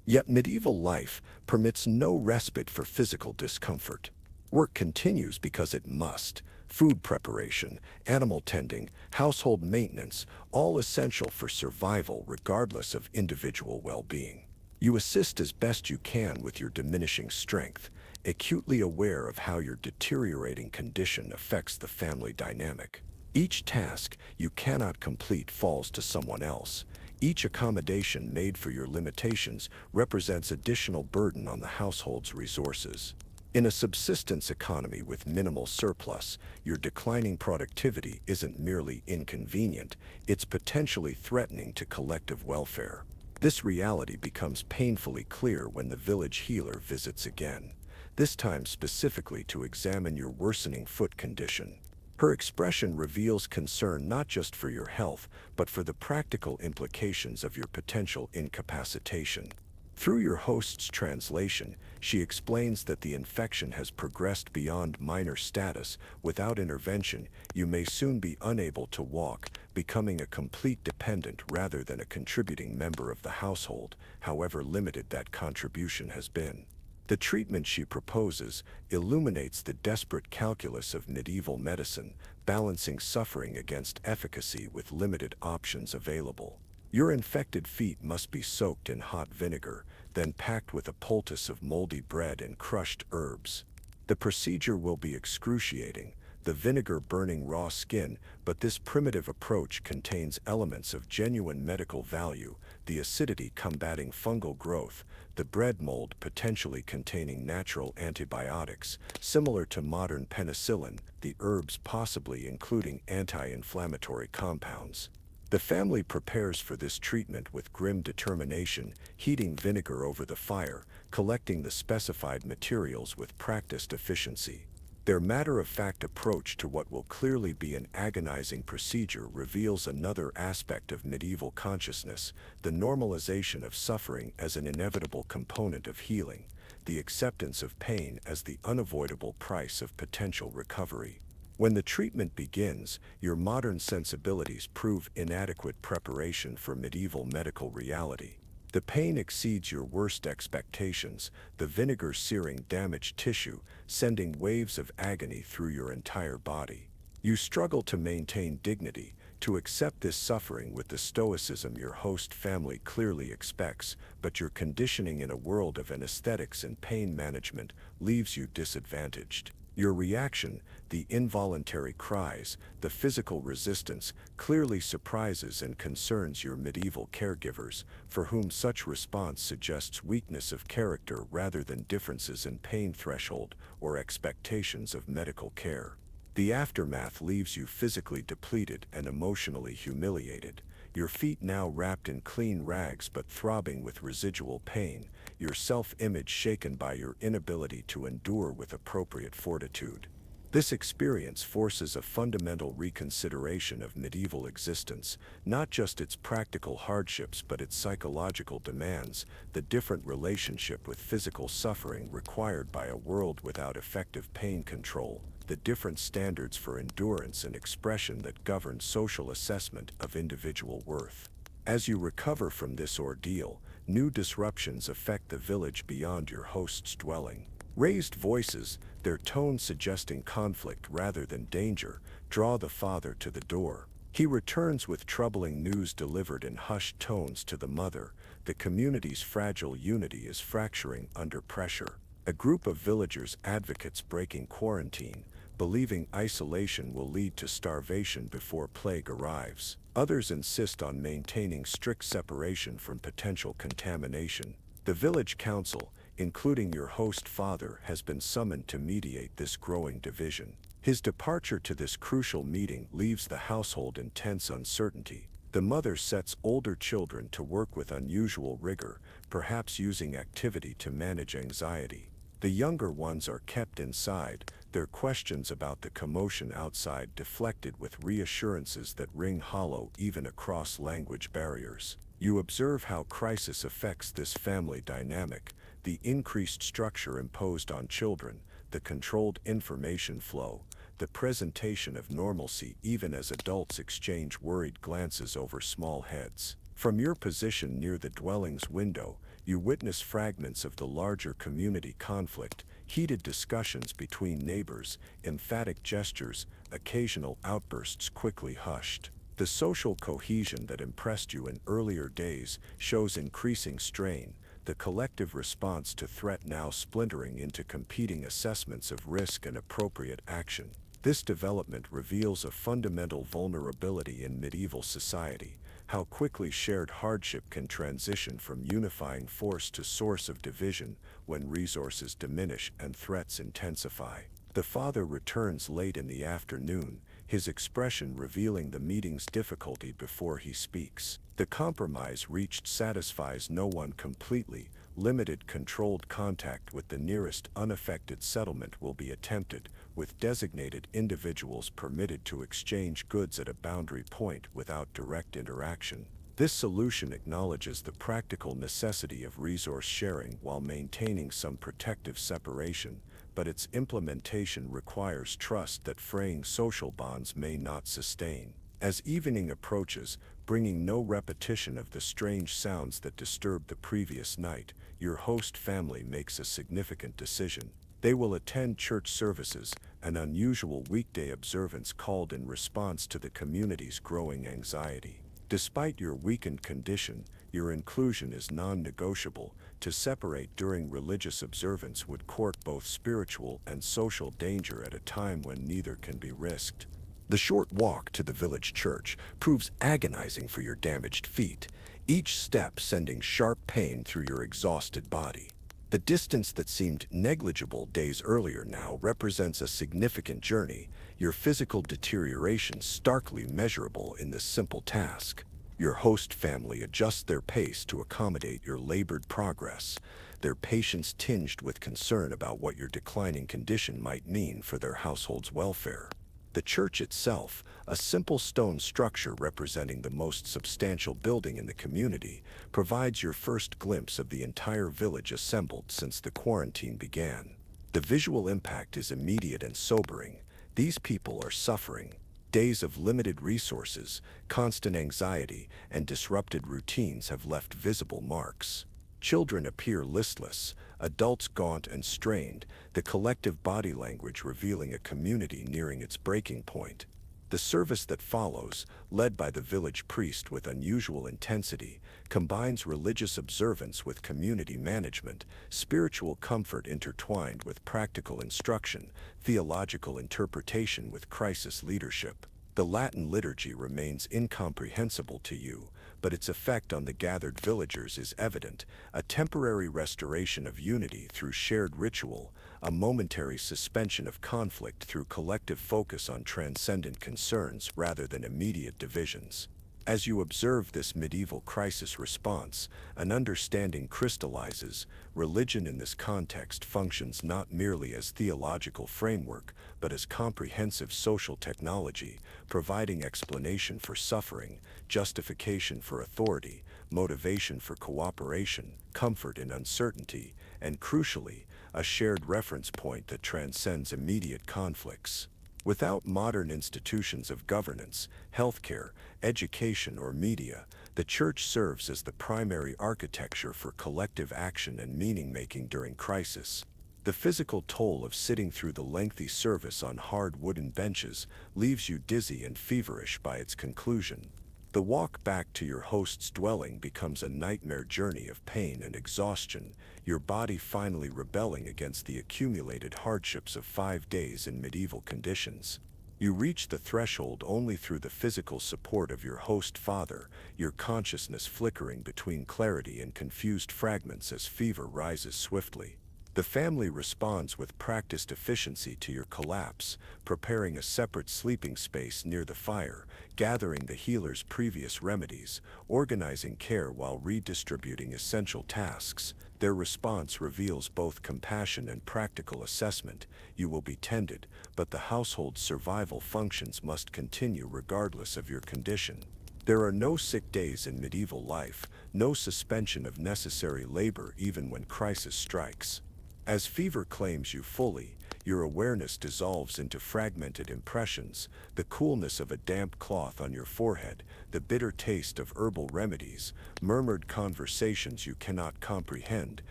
Speaker 1: Yet medieval life permits no respite for physical discomfort. Work continues because it must. Food preparation, animal tending, household maintenance, all essential for survival regardless of individual well-being. You assist as best you can with your diminishing strength, acutely aware of how your deteriorating condition affects the family dynamic. Each task you cannot complete falls to someone else. Each accommodation made for your limitations represents additional burden on the household's resources. In a subsistence economy with minimal surplus, your declining productivity isn't merely inconvenient, it's potentially threatening to collective welfare. This reality becomes painfully clear when the village healer visits again, this time specifically to examine your worsening foot condition. Her expression reveals concern not just for your health, but for the practical implications of your potential incapacitation. Through your host's translation, she explains that the infection has progressed beyond minor status. Without intervention, you may soon be unable to walk, becoming a complete dependent rather than a contributing member of the household, however limited that contribution has been. The treatment she proposes illuminates the desperate calculus of medieval medicine, balancing suffering against efficacy with limited options available. Your infected feet must be soaked in hot vinegar, then packed with a poultice of moldy bread and crushed herbs. The procedure will be excruciating, the vinegar burning raw skin, but this primitive approach contains elements of genuine medical value, the acidity combating fungal growth, the bread mold potentially containing natural antibiotics, similar to modern penicillin, the herbs possibly including anti-inflammatory compounds. The family prepares for this treatment with grim determination, heating vinegar over the fire, collecting the specified materials with practiced efficiency. Their matter-of-fact approach to what will clearly be an agonizing procedure reveals another aspect of medieval consciousness, the normalization of suffering as an inevitable component of healing, the acceptance of pain as the unavoidable price of potential recovery. When the treatment begins, your modern sensibilities prove inadequate preparation for medieval medical reality. The pain exceeds your worst expectations, the vinegar searing damaged tissue, sending waves of agony through your entire body. You struggle to maintain dignity, to accept this suffering with the stoicism your host family clearly expects, but your conditioning in a world of anesthetics and pain management leaves you disadvantaged. Your reaction, the involuntary cries, the physical resistance, clearly surprises and concerns your medieval caregivers, for whom such response suggests weakness of character rather than differences in pain threshold or expectations of medical care. The aftermath leaves you physically depleted and emotionally humiliated, your feet now wrapped in clean rags but throbbing with residual pain, your self-image shaken by your inability to endure with appropriate fortitude. This experience forces a fundamental reconsideration of medieval existence, not just its practical hardships but its psychological demands, the different relationship with physical suffering required by a world without effective pain control, the different standards for endurance and expression that govern social assessment of individual worth. As you recover from this ordeal, new disruptions affect the village beyond your host's dwelling. Raised voices, their tone suggesting conflict rather than danger, draw the father to the door. He returns with troubling news delivered in hushed tones to the mother. The community's fragile unity is fracturing under pressure. A group of villagers advocates breaking quarantine, believing isolation will lead to starvation before plague arrives. Others insist on maintaining strict separation from potential contamination. The village council, including your host father, has been summoned to mediate this growing division. His departure to this crucial meeting leaves the household in tense uncertainty. The mother sets older children to work with unusual rigor, perhaps using activity to manage anxiety. The younger ones are kept inside, their questions about the commotion outside deflected with reassurances that ring hollow even across language barriers. You observe how crisis affects this family dynamic, the increased structure imposed on children, the controlled information flow, the presentation of normalcy even as adults exchange worried glances over small heads. From your position near the dwelling's window, you witness fragments of the larger community conflict, heated discussions between neighbors, emphatic gestures, occasional outbursts quickly hushed. The social cohesion that impressed you in earlier days shows increasing strain, the collective response to threat now splintering into competing assessments of risk and appropriate action. This development reveals a fundamental vulnerability in medieval society, how quickly shared hardship can transition from unifying force to source of division when resources diminish and threats intensify. The father returns late in the afternoon, his expression revealing the meeting's difficulty before he speaks. The compromise reached satisfies no one completely. Limited controlled contact with the nearest unaffected settlement will be attempted, with designated individuals permitted to exchange goods at a boundary point without direct interaction. This solution acknowledges the practical necessity of resource sharing while maintaining some protective separation, but its implementation requires trust that fraying social bonds may not sustain. As evening approaches, bringing no repetition of the strange sounds that disturbed the previous night, your host family makes a significant decision. They will attend church services, an unusual weekday observance called in response to the community's growing anxiety. Despite your weakened condition, your inclusion is non-negotiable. To separate during religious observance would court both spiritual and social danger at a time when neither can be risked. The short walk to the village church proves agonizing for your damaged feet, each step sending sharp pain through your exhausted body. The distance that seemed negligible days earlier now represents a significant journey, your physical deterioration starkly measurable in this simple task. Your host family adjusts their pace to accommodate your labored progress, their patience tinged with concern about what your declining condition might mean for their household's welfare. The church itself, a simple stone structure representing the most substantial building in the community, provides your first glimpse of the entire village assembled since the quarantine began. The visual impact is immediate and sobering. These people are suffering. Days of limited resources, constant anxiety, and disrupted routines have left visible marks. Children appear listless, adults gaunt and strained, the collective body language revealing a community nearing its breaking point. The service that follows, led by the village priest with unusual intensity, combines religious observance with community management, spiritual comfort intertwined with practical instruction, theological interpretation with crisis leadership. The Latin liturgy remains incomprehensible to you, but its effect on the gathered villagers is evident, a temporary restoration of unity through shared ritual, a momentary suspension of conflict through collective focus on transcendent concerns rather than immediate divisions. As you observe this medieval crisis response, an understanding crystallizes. Religion in this context functions not merely as theological framework, but as comprehensive social technology, providing explanation for suffering, justification for authority, motivation for cooperation, comfort in uncertainty, and crucially, a shared reference point that transcends immediate conflicts. Without modern institutions of governance, healthcare, education, or media, the church serves as the primary architecture for collective action and meaning-making during crisis. The physical toll of sitting through the lengthy service on hard wooden benches leaves you dizzy and feverish by its conclusion. The walk back to your host's dwelling becomes a nightmare journey of pain and exhaustion, your body finally rebelling against the accumulated hardships of 5 days in medieval conditions. You reach the threshold only through the physical support of your host father, your consciousness flickering between clarity and confused fragments as fever rises swiftly. The family responds with practiced efficiency to your collapse, preparing a separate sleeping space near the fire, gathering the healer's previous remedies, organizing care while redistributing essential tasks. Their response reveals both compassion and practical assessment. You will be tended, but the household's survival functions must continue regardless of your condition. There are no sick days in medieval life, no suspension of necessary labor even when crisis strikes. As fever claims you fully, your awareness dissolves into fragmented impressions, the coolness of a damp cloth on your forehead, the bitter taste of herbal remedies, murmured conversations you cannot comprehend,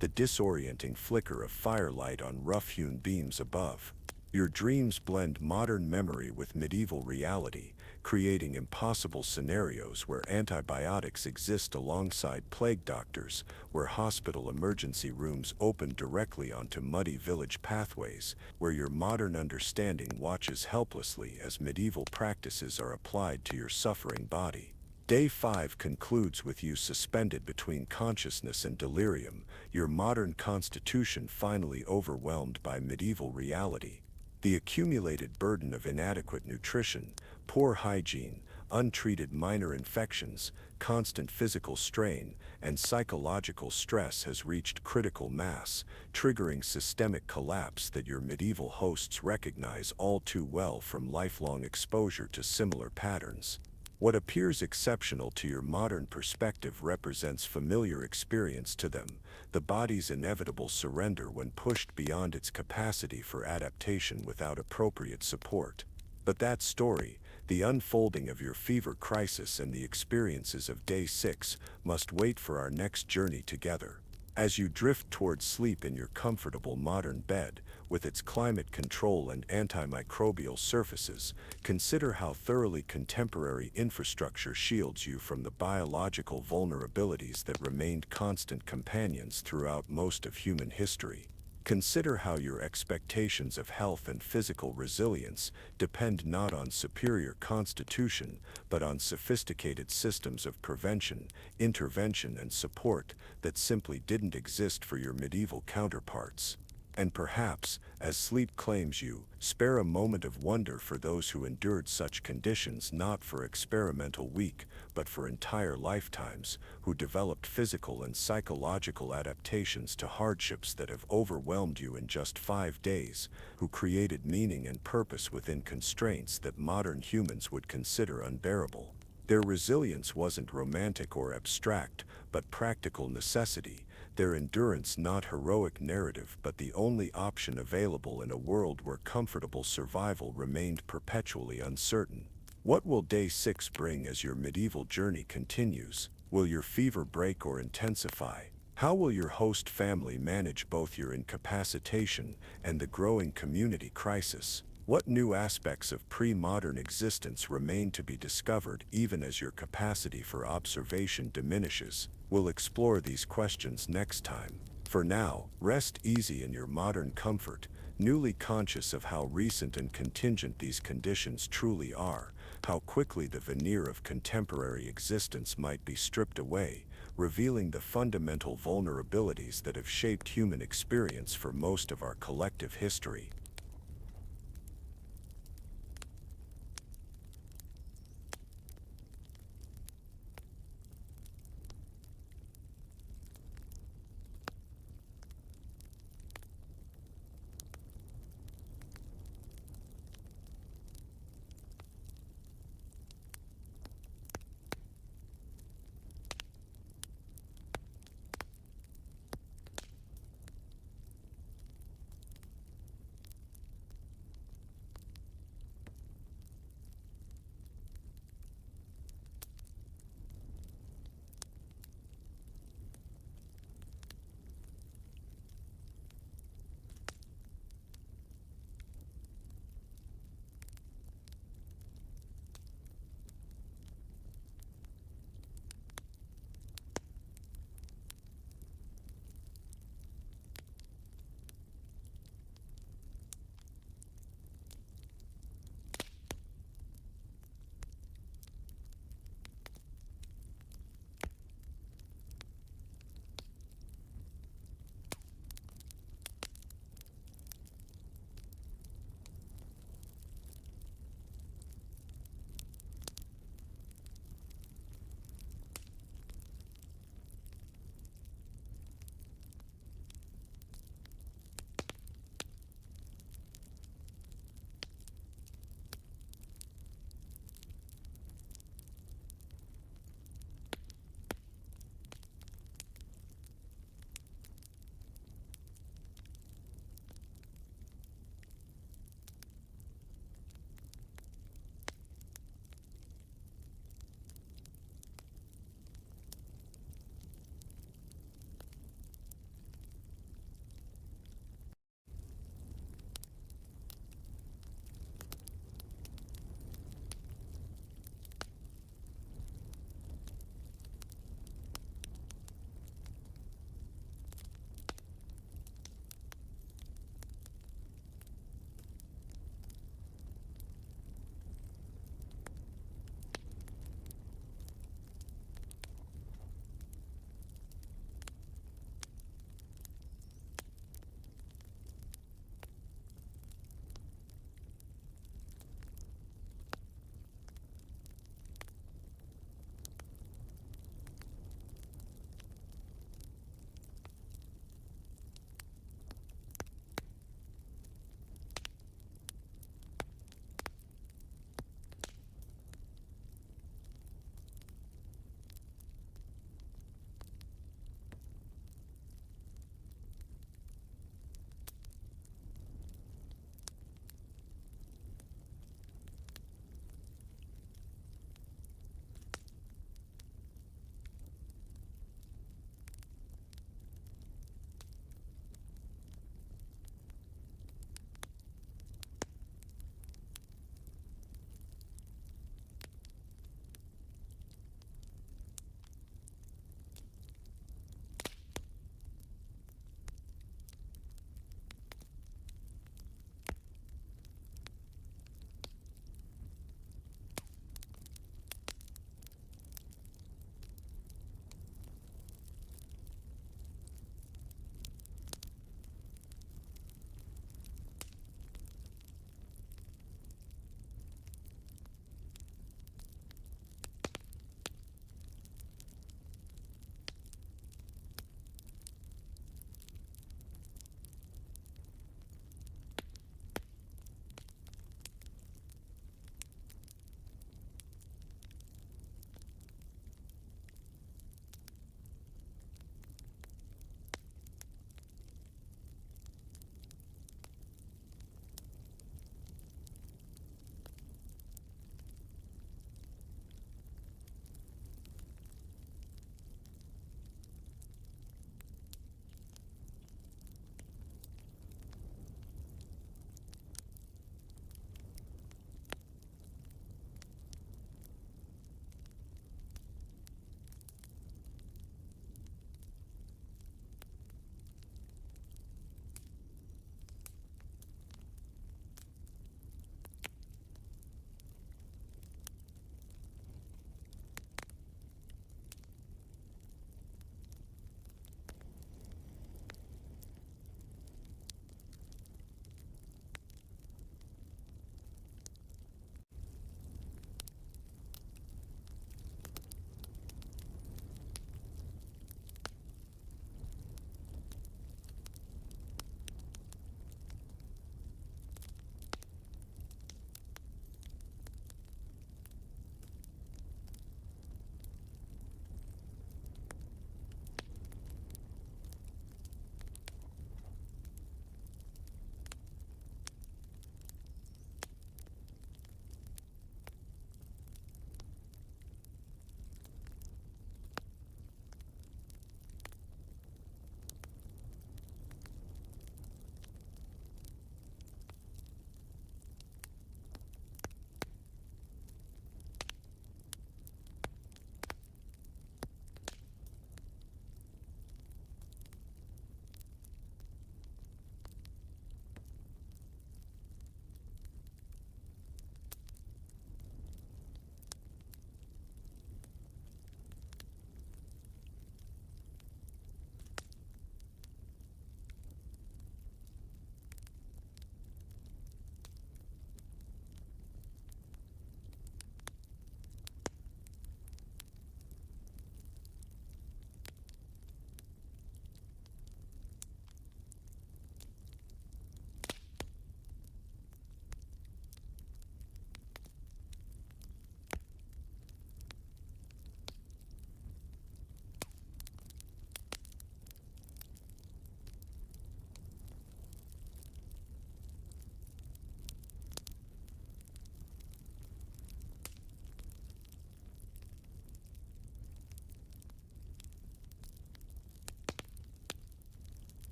Speaker 1: the disorienting flicker of firelight on rough-hewn beams above. Your dreams blend modern memory with medieval reality, creating impossible scenarios where antibiotics exist alongside plague doctors, where hospital emergency rooms open directly onto muddy village pathways, where your modern understanding watches helplessly as medieval practices are applied to your suffering body. Day 5 concludes with you suspended between consciousness and delirium, your modern constitution finally overwhelmed by medieval reality. The accumulated burden of inadequate nutrition, poor hygiene, untreated minor infections, constant physical strain, and psychological stress has reached critical mass, triggering systemic collapse that your medieval hosts recognize all too well from lifelong exposure to similar patterns. What appears exceptional to your modern perspective represents familiar experience to them, the body's inevitable surrender when pushed beyond its capacity for adaptation without appropriate support. But that story, the unfolding of your fever crisis and the experiences of Day 6, must wait for our next journey together. As you drift towards sleep in your comfortable modern bed, with its climate control and antimicrobial surfaces, consider how thoroughly contemporary infrastructure shields you from the biological vulnerabilities that remained constant companions throughout most of human history. Consider how your expectations of health and physical resilience depend not on superior constitution, but on sophisticated systems of prevention, intervention, and support that simply didn't exist for your medieval counterparts. And perhaps, as sleep claims you, spare a moment of wonder for those who endured such conditions not for experimental week, but for entire lifetimes, who developed physical and psychological adaptations to hardships that have overwhelmed you in just 5 days, who created meaning and purpose within constraints that modern humans would consider unbearable. Their resilience wasn't romantic or abstract, but practical necessity, their endurance not heroic narrative but the only option available in a world where comfortable survival remained perpetually uncertain. What will Day 6 bring as your medieval journey continues? Will your fever break or intensify? How will your host family manage both your incapacitation and the growing community crisis? What new aspects of pre-modern existence remain to be discovered even as your capacity for observation diminishes? We'll explore these questions next time. For now, rest easy in your modern comfort, newly conscious of how recent and contingent these conditions truly are, how quickly the veneer of contemporary existence might be stripped away, revealing the fundamental vulnerabilities that have shaped human experience for most of our collective history.